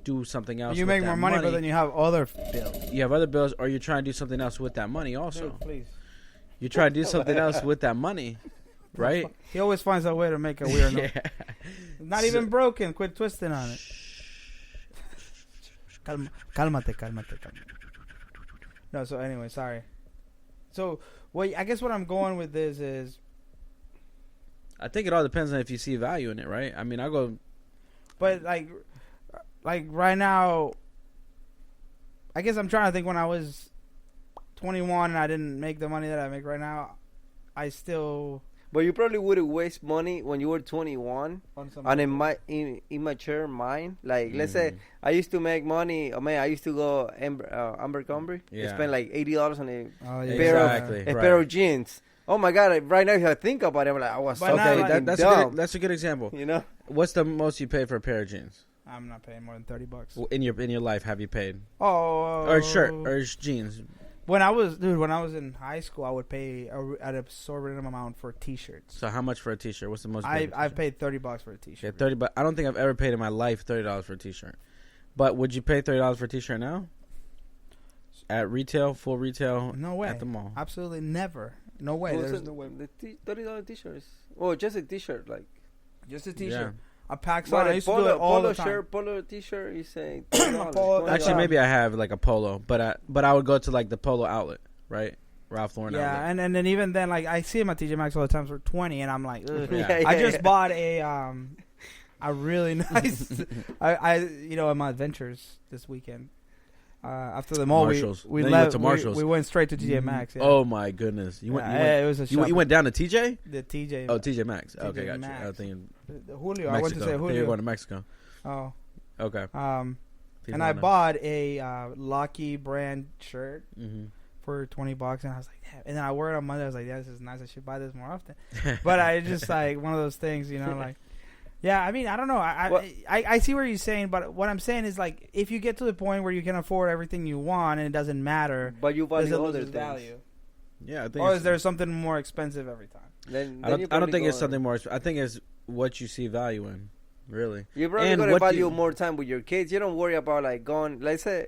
do something else. You make more money, but then you have other bills. You have other bills, or you're trying to do something else with that money also. Dude, please. You try to do something else with that money, right? He always finds a way to make a weird noise. Not even broken. Quit twisting on it. Cálmate. No, so anyway, sorry. So, I guess what I'm going with this is... I think it all depends on if you see value in it, right? I mean, I'll go... But, like right now, I guess I'm trying to think when I was 21 and I didn't make the money that I make right now, I still... But you probably wouldn't waste money when you were 21 On some on a immature mind. Like, let's say I used to make money. Oh man, I used to go Abercrombie. Yeah. Spend like $80 on a Exactly. pair of jeans. Oh my god! Right now, if I think about it, I'm like, I was But so now, fucking like, dumb. That's a good example. You know? What's the most you pay for a pair of jeans I'm not paying more than $30. in your life? Have you paid Oh, or shirt or jeans? When I was in high school, I would pay an absorbent amount for T-shirts. So how much for a T-shirt? What's the most? you paid for a I've t-shirt? paid $30 for a T-shirt. Okay, 30. But I don't think I've ever paid in my life $30 for a T-shirt. But would you pay $30 for a T-shirt now? At retail, full retail? No way. At the mall? Absolutely never. No way. There's no way. The $30 T-shirts. Oh, just a T-shirt, like. Just a T-shirt. Yeah. A Paxson. But I a used to do it all the time. polo T-shirt, you say Polo- Actually, Yeah. maybe I have like a polo, but I would go to like the polo outlet, right? Ralph Lauren Yeah, outlet. and then even then, like I see them at TJ Maxx all the time for 20, and I'm like, ugh. Yeah. I just bought a really nice, in my adventures this weekend. After the mall, Marshalls. we Then you went left to Marshalls. We went straight to TJ Maxx. Yeah. Oh my goodness! You went. Yeah, it was a You shopping- went down to TJ? the TJ. Oh, TJ Maxx. TJ Okay, got Maxx. you. I was thinking the Julio. Mexico. I went to say You're Julio. going to Mexico. Oh, Okay. and I bought a Lucky brand shirt Mm-hmm. for $20, and I was like, damn. And then I wore it on Monday. I was like, yeah, this is nice. I should buy this more often. But I just like one of those things, like. Yeah, I mean, I don't know. I see what you're saying, but what I'm saying is like, if you get to the point where you can afford everything you want and it doesn't matter, But you does value it lose other its things. value? Yeah, I think. Or it's- is there something more expensive every time? Then I you don't probably think it's go- something more. I think it's what you see value in, really. You're probably And gonna what value you- more time with your kids. You don't worry about like going. Let's say,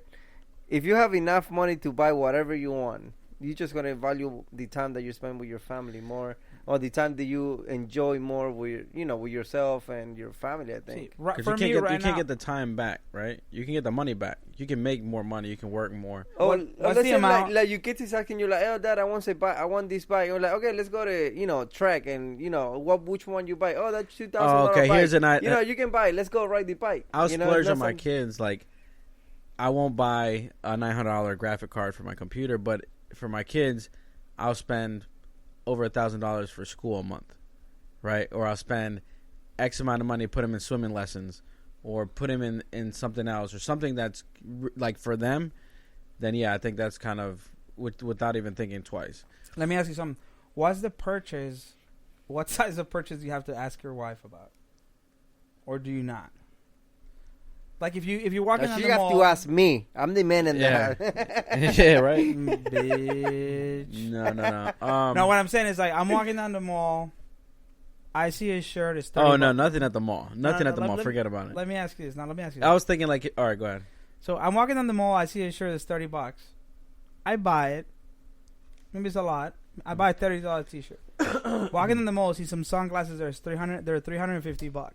if you have enough money to buy whatever you want, you're just gonna value the time that you spend with your family more, or the time that you enjoy more with with yourself and your family. I think. See, right, Because for you me can't right now, get the time back, right? You can get the money back. You can make more money. You can work more. Oh, What- let's what's say the amount? like your kids is asking you like, oh, Dad, I want this bike. You're like, okay, let's go to Trek and which one you buy? Oh, that's $2,000. Oh, okay. Bike. Here's an idea. You can buy it. Let's go ride the bike. I'll splurge it's on not my some- kids. Like, I won't buy a $900 graphic card for my computer, but for my kids, I'll spend over $1,000 for school a month, right? Or I'll spend X amount of money to put them in swimming lessons, or put them in something else, or something that's like for them. Then yeah, I think that's kind of without even thinking twice. let me ask you something. What's the purchase? What size of purchase do you have to ask your wife about, or do you not? Like if you're walking Now, on you the have mall, to ask me. I'm the man in Yeah. the Yeah, right. bitch. No. No, what I'm saying is like I'm walking down the mall. I see a shirt. It's 30 Oh no, bucks. nothing at the mall. Nothing No, at the mall. let- Forget about it. Let me ask you this. Now let me ask you. I was thinking like, all right, go ahead. So I'm walking down the mall. I see a shirt that's $30. I buy it. Maybe it's a lot. I buy a $30 T-shirt. Walking in the mall, see some sunglasses. They're $350.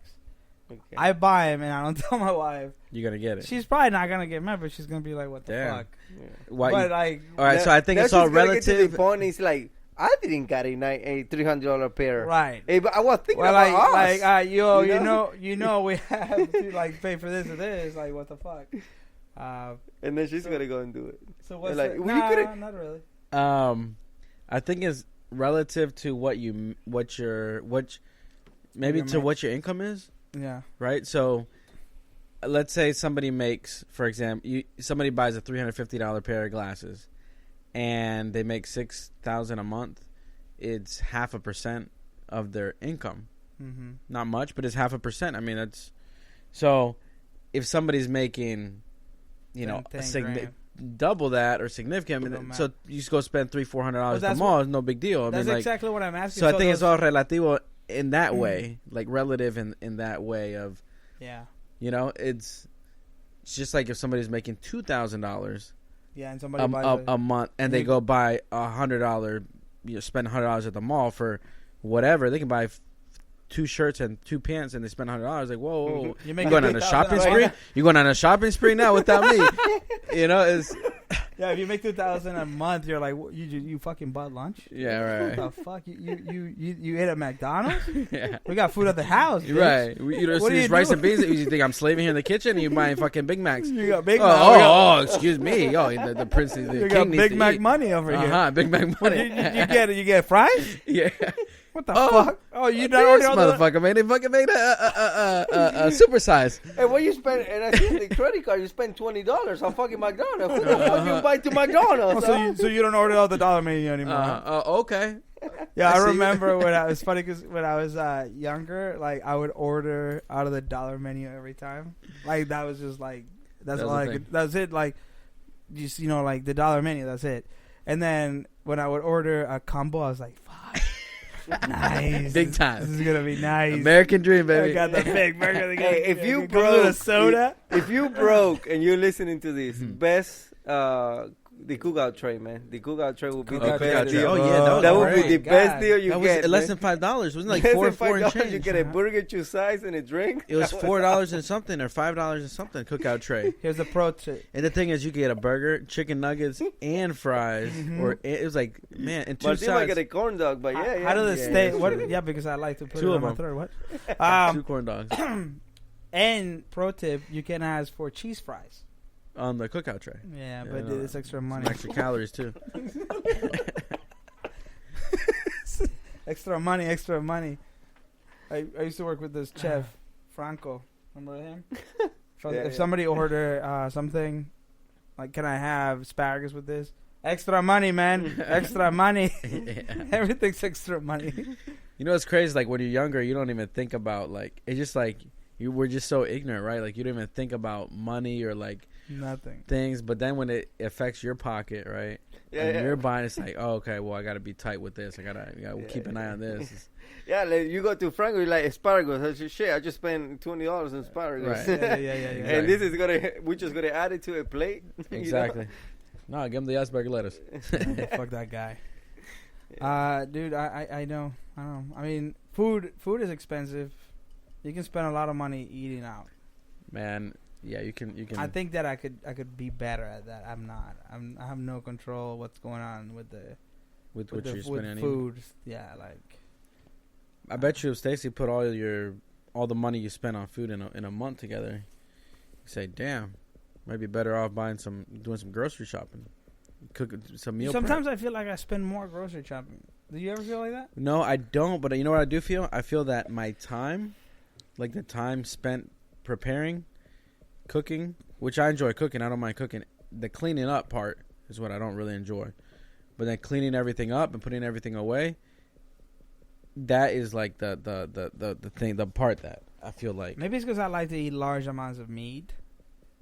Okay. I buy them and I don't tell my wife. You're gonna get it. She's probably not gonna get mad, but she's gonna be like, "What the Damn. fuck?" Yeah. But Why? like, All right, so I think Now it's all she's gonna get to relative. the point, it's like I didn't get a $300 pair. right? Hey, but I was thinking Well, about like, us. you know, we have to like pay for this or this. Like, what the fuck? And then she's gonna go and do it. So what's Like, the, well, you nah, could've- not really. I think it's relative to what maybe your to mix. what your income is, Yeah. right? So, let's say somebody makes, for example, somebody buys a $350 pair of glasses, and they make $6,000 a month. It's 0.5% of their income. Mm-hmm. Not much, but it's 0.5%. I mean, that's so. If somebody's making, double that or significant, I mean, Don't so you just go spend $300-400 at the that's mall. It's no big deal. I That's mean, like, exactly what I'm asking. so I think it's those- all relativo in that way, like relative in that way of, Yeah. it's just like if somebody's making $2,000 Yeah, and somebody buys a month and they go buy $100, spend $100 at the mall for whatever, they can buy 2 shirts and 2 pants and they spend $100. Like, whoa. You You going on a shopping $2,000 spree? You going on a shopping spree now without me? It's Yeah, if you make $2,000 a month, you're like, you fucking bought lunch? yeah, right. What the fuck? You ate at McDonald's? Yeah. We got food at the house. You're bitch. right. You don't What see are this you rice doing? and beans. You think I'm slaving here in the kitchen and you're buying fucking Big Macs? You got Big Oh, Mac. oh, excuse me. Oh, the prince, the You king got needs Big to Mac eat. money over here. Big Mac What, money. you get fries? Yeah. What the fuck? Oh, you not this ordered all the motherfucker, man. They fucking made a supersize. And when you spend, and I see the credit card, you spend $20 on fucking McDonald's. Who the fuck you buy to McDonald's? So you don't order all the dollar menu anymore. Okay. Yeah, I I see. remember when I was funny because when I was younger, like I would order out of the dollar menu every time. Like that was just like that's That was all the I could. That's it. Like just like the dollar menu. That's it. And then when I would order a combo, I was like, "Fuck, nice, Big time. This is gonna be nice." American dream, I baby. got the big burger. Hey, if you comes with a broke, soda, if you broke and you're listening to this, best the cookout tray, man. The cookout tray will be the Cookout best tray. deal. Oh, yeah, that would great. be the best God. deal you That was get. less man. than $5. Wasn't it like Less four than and $5, change? you get a burger to size and a drink. It was $4 and something or $5 and something cookout tray. here's a pro tip. And the thing is, you get a burger, chicken nuggets, and fries, Mhm. or it was like, man, and two But still, I sides, get a corn dog. But yeah, yeah. How does it Yeah, stay? that's What? true. Yeah, because I like to put Two it of on my them. throat. What? 2 corn dogs And pro tip, you can ask for cheese fries. on the cookout tray. Yeah, Yeah, but no, it's extra Some money. extra calories too. Extra money. I used to work with this chef, Franco. Remember him? So Yeah, if yeah. somebody order something, like, can I have asparagus with this? Extra money, man. Extra money. Yeah. Everything's extra money. You know what's crazy? Like when you're younger, you don't even think about like it's just like you were just so ignorant, right? Like you don't even think about money or like Nothing. things. But then when it affects your pocket, right? Yeah, and yeah. you're buying, it's like, oh, okay, well, I got to be tight with this. I gotta keep an eye on this. Yeah, like you go to Franco, you're like asparagus. I say, shit, I just spent $20 on asparagus. Right. Yeah. And this is we're just gonna add it to a plate. you know? Exactly. No, give him the iceberg lettuce. Fuck that guy. Dude, I know. I mean, food is expensive. You can spend a lot of money eating out. Man, yeah, you can. I think that I could be better at that. I'm not. I have no control what's going on with with what you're with spending on eating. food. Yeah, like I bet you if Stacy put all the money you spent on food in a month together, you say, damn, might be better off doing some grocery shopping, cook some meal. sometimes prep. I feel like I spend more grocery shopping. Do you ever feel like that? No, I don't. But you know what I do feel? I feel that my time, like the time spent preparing, cooking, which I enjoy cooking. I don't mind cooking. The cleaning up part is what I don't really enjoy. But then cleaning everything up and putting everything away, that is like the thing, the part that I feel like. Maybe it's because I like to eat large amounts of meat.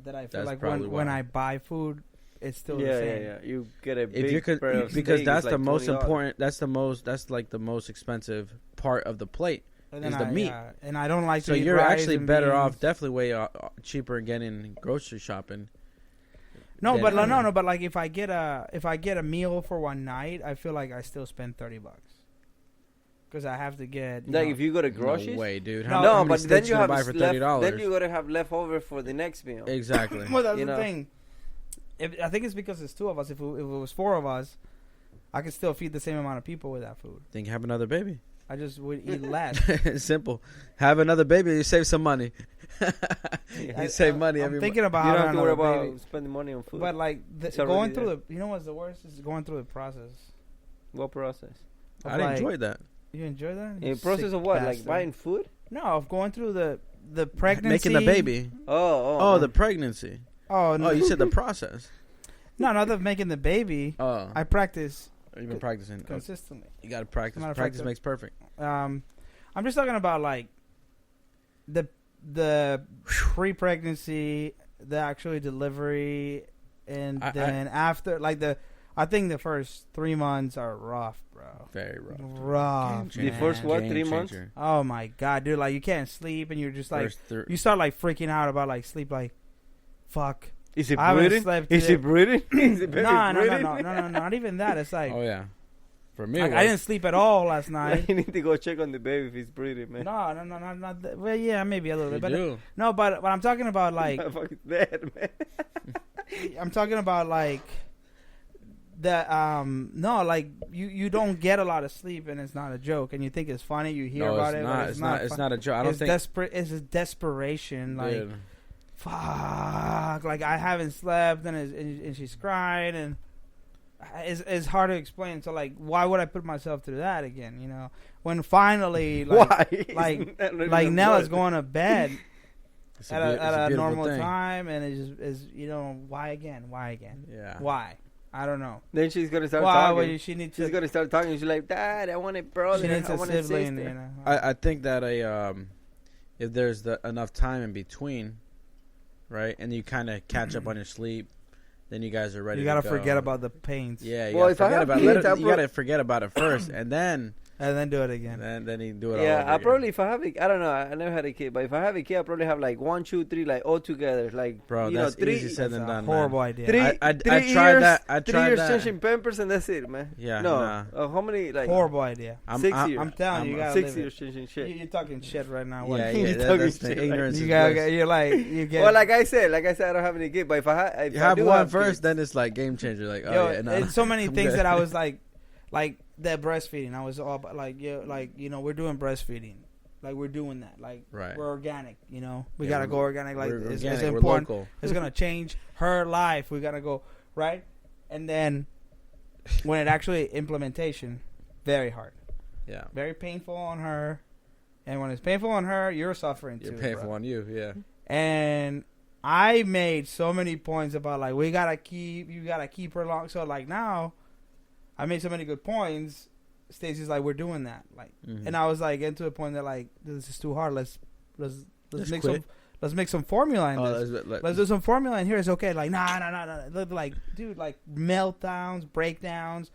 That I feel That's like probably when why. I buy food, it's still the Yeah, same. yeah. You get a If big you could, spread of because steak, that's it's the like most $20. important. That's like the most expensive part of the plate. And Is then the meat. yeah, and I don't like So to eat you're rice actually and better beans. off, definitely way cheaper getting grocery shopping. No, than- but no, but like if I get a meal for one night, I feel like I still spend $30 because I have to get. Like if you go to groceries. No way, dude. No, How No, many but then steaks you gonna have buy for $30. then you gotta have leftover for the next meal. Exactly. Well, that's You the know. thing. I think it's because it's two of us. If it was four of us, I could still feed the same amount of people with that food. Think have another baby. I just would eat less. Simple. Have another baby. You save some money. Yeah. You save money I'm every thinking about You don't having have to worry another about baby. spending money on food. But like It's going already through there. the, you know what's the worst is going through the process. What process? Of I like- enjoyed that. You enjoy that? In You process sick of what? Like bastard. buying food? No, of going through the pregnancy. Making the baby. Oh, The pregnancy. Oh no, Oh, you said the process. no, not of making the baby. Oh, I practice you've been practicing. Oh, consistently. you got to practice. Matter of Practice fact, makes perfect. I'm just talking about like the pre-pregnancy, the actual delivery, and then after, like I think the first 3 months are rough, bro. Very rough. Rough. The man. first what? Game 3 months? changer. Oh my god, dude! Like you can't sleep, and you're just like First you start like freaking out about like sleep, like fuck. Is he I haven't breathing? slept Is he yet. breathing? Is the baby No, breathing? no, not even that. It's like Oh yeah. For me, like, it I was. didn't sleep at all last night. you need to go check on the baby if he's breathing, man. No, not that. Well, yeah, maybe a little You bit, but do. no, but I'm talking about like Motherfucker's dead, man. I'm talking about like that. No, like you don't get a lot of sleep, and it's not a joke, and you think it's funny. You hear No, about it's it, not. but It's not. It's not a joke. I don't It's think. desperate. It's a desperation. Like Dude. fuck. Like I haven't slept, and she's crying, and is hard to explain. So like, why would I put myself through that again? You know, when finally, like, Why? like Nella's going to bed It's at a beautiful normal thing. time, and it just is, you know, why again? Yeah. Why? I don't know. Then she's gonna start Why talking. would she need to? She's gonna start talking. She's like, Dad, I want a brother. She needs I a want a sibling. sister. You know. I think that if there's enough time in between, right, and you kind of catch up on your sleep, then you guys are ready. You gotta to go. forget about the pains. Yeah. You Well, gotta if I forget have about kids, you gotta forget about it first, and then then do it again. then you do it all Yeah, over I again. probably if I have I don't know. I never had a kid, but if I have a kid, I probably have like 1, 2, 3, like all together, like Bro, you that's know, 3. easy said That's than a done. horrible man. idea. 3, I 3 tried years, that. I 3 tried years that. changing Pampers and that's it, man. Yeah, No. nah. How many like Horrible idea. 6 I'm- years? I'm telling you, you gotta 6 live years it. changing shit. You're talking shit right now. Yeah, You yeah. talking That's the shit, like- ignorance. You is gotta bliss. you're like you get. Well, like I said, I don't have any kid, but if I You have do one have first, kids, then it's like game changer. Like, oh Yo, yeah, no, it's so many I'm things good. that I was like that breastfeeding. I was all about like you know, we're doing breastfeeding, like we're doing that, like Right. we're organic. You know, we Yeah, gotta go organic. Like we're it's organic, we're important. local. It's gonna change her life. We gotta go right, and then when it actually implementation, very hard, Yeah, very painful on her, and when it's painful on her, you're suffering you're too. painful bro. on you. Yeah, And I made so many points about like you gotta keep her long. So like now, I made so many good points. Stacey's like, we're doing that. Like, Mhm. and I was like, getting to a point that like this is too hard. Let's make quit. let's make some formula in Oh, this. Let's do some formula in here. It's okay. Like nah. Like dude, like meltdowns, breakdowns,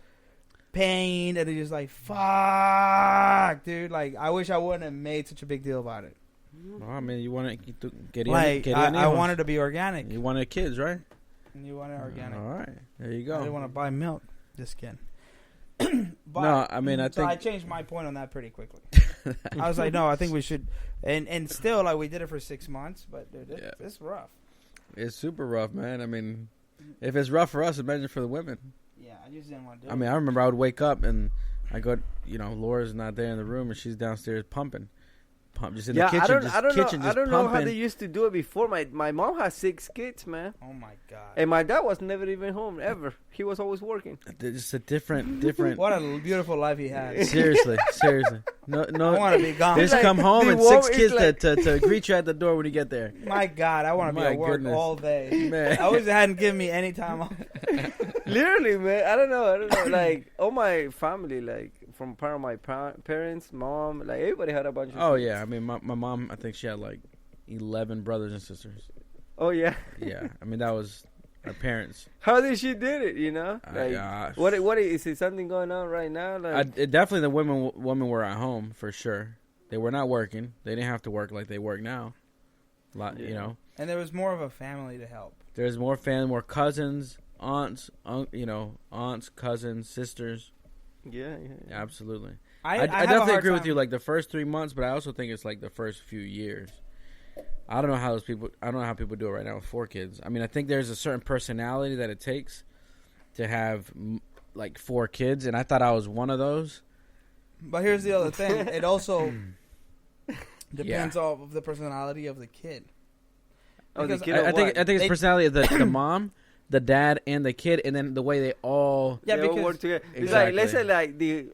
pain, and it's just like fuck, dude. Like I wish I wouldn't have made such a big deal about it. Well, I mean, you want to get Like in. I wanted to be organic. You wanted kids, right? And you wanted organic. All right, there you I go. didn't want to buy milk. Just kidding. But, No, I mean, I so think- I changed my point on that pretty quickly. I was like, no, I think we should, and still like we did it for 6 months, but dude, it's rough. It's super rough, man. I mean, if it's rough for us, imagine for the women. Yeah, I just didn't want to do I it. mean, I remember I would wake up and I go, you know, Laura's not there in the room and she's downstairs pumping, just in the kitchen, I don't just know how they pumping. used to do it before. My mom had 6 kids, man, Oh my god! and my dad was never even home ever. He was always working. Just a different. What a beautiful life he had. seriously. No, I want to be gone. Just Like, come home the and 6 woman kids is like- to greet you at the door when you get there. My God, I want to be My at work goodness. all day. Man. I wish they hadn't given me any time off. Literally, man. I don't know. Like all my family, like from part of my parents, mom, like everybody had a bunch of. Oh kids. yeah, I mean, my mom, I think she had like 11 brothers and sisters. Oh yeah. Yeah, I mean that was our parents. How did she did it? You know. Like, what is it? Something going on right now? Like Definitely the women were at home for sure. They were not working. They didn't have to work like they work now. You Yeah. know, And there was more of a family to help. there's more family, more cousins, aunts, aunts, cousins, sisters. yeah. Absolutely. I I have a definitely hard agree with time- you. Like the first 3 months, but I also think it's like the first few years. I don't know how I don't know how people do it right now with 4 kids. I mean, I think there's a certain personality that it takes to have like 4 kids, and I thought I was one of those. But here's the other thing. It also depends on the personality of the kid. Oh, the Because kid. I think it's They- personality of the mom, the dad, and the kid, and then the way they all. Yeah, they all because work together. It's Exactly. like let's say like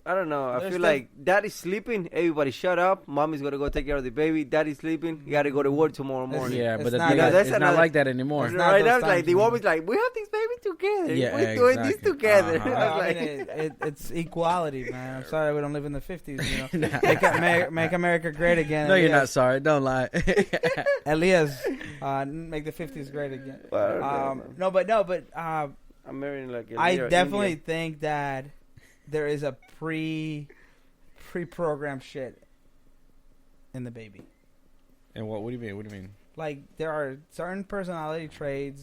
I don't know. I There's feel the- like dad is sleeping. Everybody shut up. Mom is gonna go take care of the baby. Daddy's sleeping. You gotta go to work tomorrow morning. Yeah, It's but not it's that- that's not another- like that anymore. It's not Right those now, it's like times, the man. woman's like, we have this baby together. Yeah, We're doing this exactly. together. Uh-huh. I I was mean, like, it's equality, man. I'm sorry we don't live in the 50s. You know, Nah. make America great again. No, you're not Elias. sorry. Don't lie. Elias, make the 50s great again. well, No, but I'm marrying like. A I leader, definitely Indian. think that there is a pre-programmed shit in the baby. And what do you mean? What do you mean? Like there are certain personality traits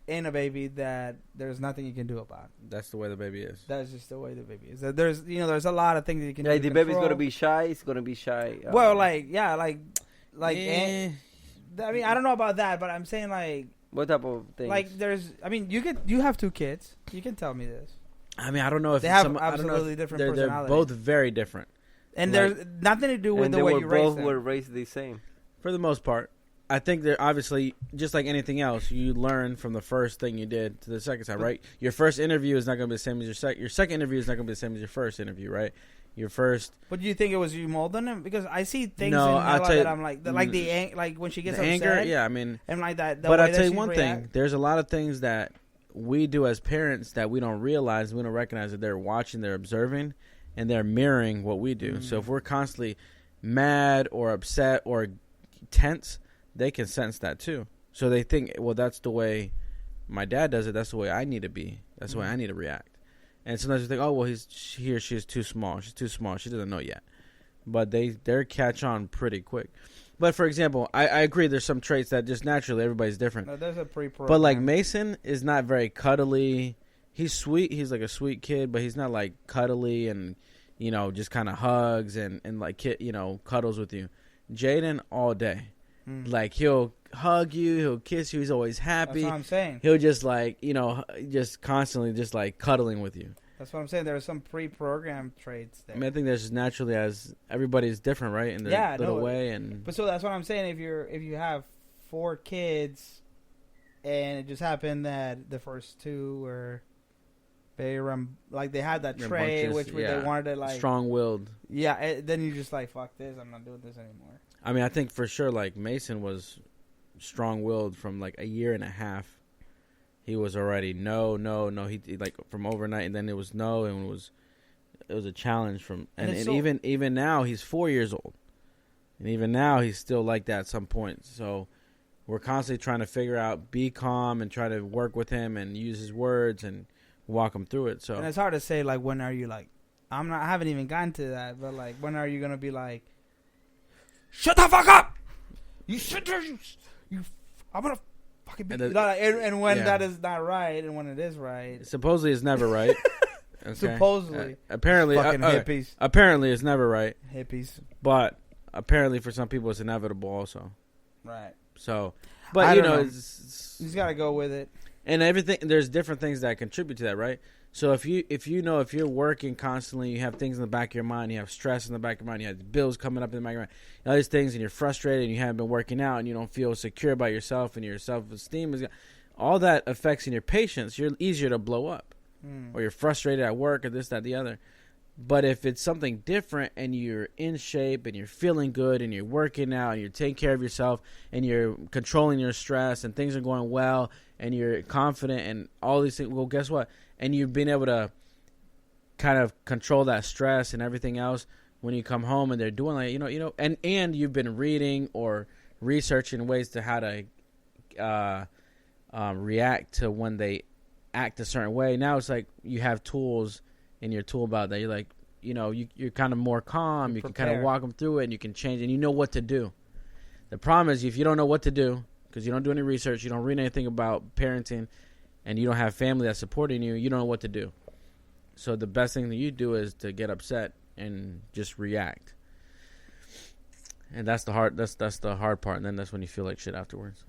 in a baby that there's nothing you can do about. That's the way the baby is. That's just the way the baby is. There's a lot of things that you can Like do. the to baby's control. gonna be shy. It's gonna be shy. Well, like Eh, I mean, I don't know about that, but I'm saying like what type of thing? you have 2 kids. You can tell me this. I mean, I don't know if They have I don't know if absolutely different they're personalities. both very different And Like- there's nothing to do with and the they way were you raise both them. were raised the same. for the most part. I think that obviously, just like anything else, you learn from the first thing you did to the second time, right? Your first interview is not going to be the same as your second. Your second interview is not going to be the same as your first interview, right? Your first. But do you think it was you molding him? Because I see things No, in I'll Nella tell you- that I'm like when she gets The upset, anger, yeah, I mean. and like that. The But way I'll that tell you she one react- thing. There's a lot of things that we do as parents that we don't realize, we don't recognize that they're watching, they're observing, and they're mirroring what we do. So if we're constantly mad or upset or tense, they can sense that too. So they think, well, that's the way my dad does it. That's the way I need to be. That's the way I need to react. And sometimes you think, oh, well, he or she is too small. She's too small. She doesn't know yet. But they're catch on pretty quick. But for example, I agree. There's some traits that just naturally everybody's different. No, there's a pre-program. But like Mason is not very cuddly. He's sweet. He's like a sweet kid, but he's not like cuddly and just kind of hugs and like cuddles with you. Jaden all day, like he'll hug you, he'll kiss you. He's always happy. That's what I'm saying. He'll just like just constantly just like cuddling with you. That's what I'm saying. There are some pre-programmed traits there. I mean, I think that's just naturally as everybody's different, right? In their little way. And but so that's what I'm saying. If you have 4 kids, and it just happened that the first 2 were very like they had that trait, which they wanted to like strong-willed. Yeah, then you just like fuck this. I'm not doing this anymore. I mean, I think for sure, like Mason was strong-willed from like a year and a half. He was already no. He like from overnight, and then it was no, and it was a challenge from, and even now he's 4 years old, and even now he's still like that at some point. So we're constantly trying to figure out, be calm, and try to work with him and use his words and walk him through it. So and it's hard to say like when are you like I haven't even gotten to that, but like when are you gonna be like, shut the fuck up, you sit there, you I'm gonna fucking be, and when that is not right and when it is right. Supposedly it's never right. Okay. Supposedly. Apparently fucking hippies. Apparently it's never right. Hippies. But apparently for some people it's inevitable also. Right. So, but I you don't know, you just gotta go with it. And everything, there's different things that contribute to that, right? So if you're working constantly, you have things in the back of your mind, you have stress in the back of your mind, you have bills coming up in the back of your mind, all these things, and you're frustrated, and you haven't been working out, and you don't feel secure about yourself, and your self-esteem is, all that affects in your patience. You're easier to blow up, or you're frustrated at work, or this, that, the other. But if it's something different, and you're in shape, and you're feeling good, and you're working out, and you're taking care of yourself, and you're controlling your stress, and things are going well, and you're confident, and all these things, well, guess what? And you've been able to kind of control that stress and everything else when you come home, and they're doing like, and you've been reading or researching ways to how to react to when they act a certain way. Now it's like you have tools in your tool belt that you're like, you're kind of more calm. You can kind of walk them through it, and you can change, and you know what to do. The problem is if you don't know what to do, because you don't do any research, you don't read anything about parenting, and you don't have family that's supporting you, you don't know what to do. So the best thing that you do is to get upset and just react. And that's the hard part, and then that's when you feel like shit afterwards.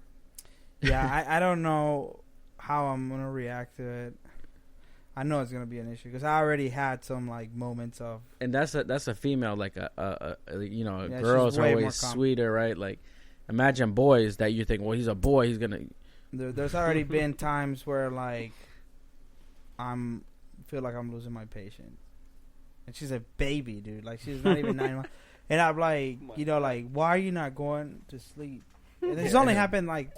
Yeah, I don't know how I'm gonna react to it. I know it's gonna be an issue because I already had some like moments of. And that's a female, like Yeah, girls she's are way always more calm. sweeter, right? Like imagine boys that you think, well, he's a boy, he's gonna. There's already been times where like feel like I'm losing my patience, and she's a baby, dude. Like she's not even 9 months, and I'm like, like why are you not going to sleep? And it's only happened like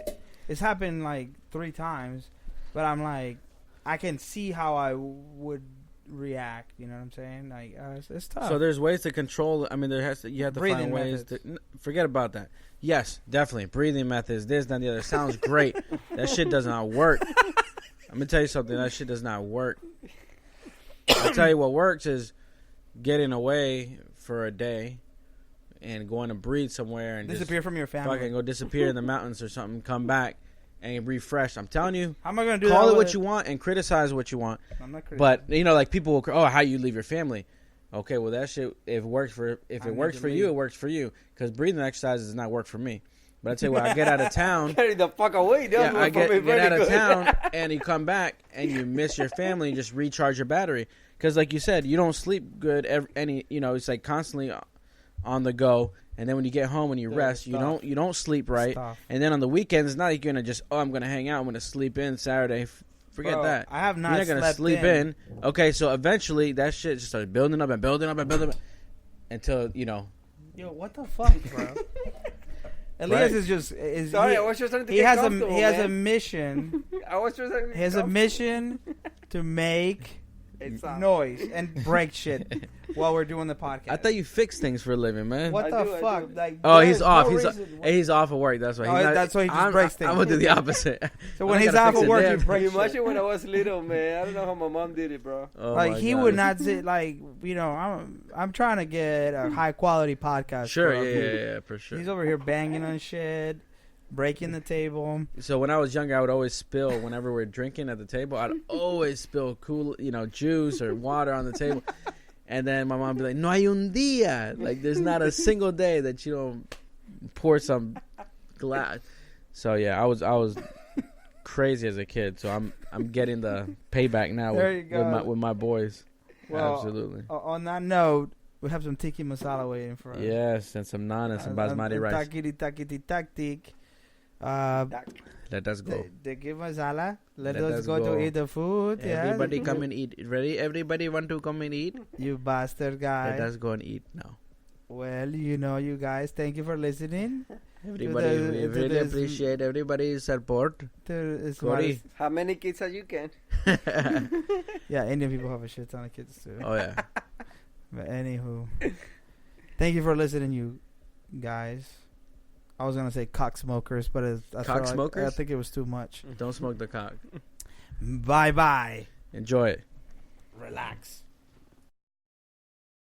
it's happened like 3 times, but I'm like, I can see how I would react. You know what I'm saying? Like it's tough. So there's ways to control. I mean, you have to Breathing find ways methods. to forget about that. Yes, definitely breathing methods. This, that, and the other sounds great. That shit does not work. I'm gonna tell you something. That shit does not work. I'll tell you what works is getting away for a day and going to breathe somewhere and disappear from your family. Fucking go disappear in the mountains or something. Come back and refresh. I'm telling you. How am I gonna do call that? it what you want and criticize what you want. I'm not criticizing. But like people will, how you leave your family. Okay, well that shit if it works for you, it works for you. Because breathing exercises does not work for me. But I tell you what, I get out of town. Carry the fuck away, dude. Yeah, I get out of town and you come back and you miss your family and just recharge your battery. Because like you said, you don't sleep good. It's like constantly on the go and then when you get home and you Yeah, rest, stuff. you don't sleep right, Stuff. and then on the weekends, it's not like you're gonna just I'm gonna hang out, I'm gonna sleep in Saturday. Forget Bro, that. I have not. You're not gonna slept sleep in. Okay, so eventually that shit just started building up and building up and building up until Yo, what the fuck, bro? Elias is just is. Sorry, he, I was just trying to he get has comfortable, he has a man. mission. I was just trying to He has a mission to make It's noise and break shit while we're doing the podcast. I thought you fix things for a living, man. What I the do, I fuck? do. Like, Oh, there's he's off. no He's reason why- he's off of work. That's why. Oh, He's not, that's why he just I'm, breaks things. I'm gonna do the opposite. So when I he's gotta off fix of it work, there. he breaks shit. Imagine when I was little, man. I don't know how my mom did it, bro. Oh Like my he God. would not say like I'm trying to get a high quality podcast. Sure, bro. yeah, for sure. He's over here banging on shit, breaking the table. So when I was younger, I would always spill whenever we're drinking at the table. I'd always spill cool, juice or water on the table, and then my mom would be like, "No hay un día." Like there's not a single day that you don't pour some glass. So yeah, I was crazy as a kid. So I'm getting the payback now There you go. with my boys. Well, Absolutely. On that note, we have some tiki masala waiting for us. Yes, and some naan and some basmati rice. Takiti taktik. Let us go. The give masala. Let Let us us go to go. eat the food. Everybody yeah. come and eat. Ready? Everybody want to come and eat? You bastard guy. Let us go and eat now. Well, you guys, thank you for listening. Everybody, the- we to really this- appreciate everybody's support. To Corey. How many kids are you can? Yeah, Indian people have a shit ton of kids too. Oh yeah. But anywho, thank you for listening, you guys. I was gonna say cock smokers, but Cock smokers? I think it was too much. Don't smoke the cock. Bye bye. Enjoy it. Relax.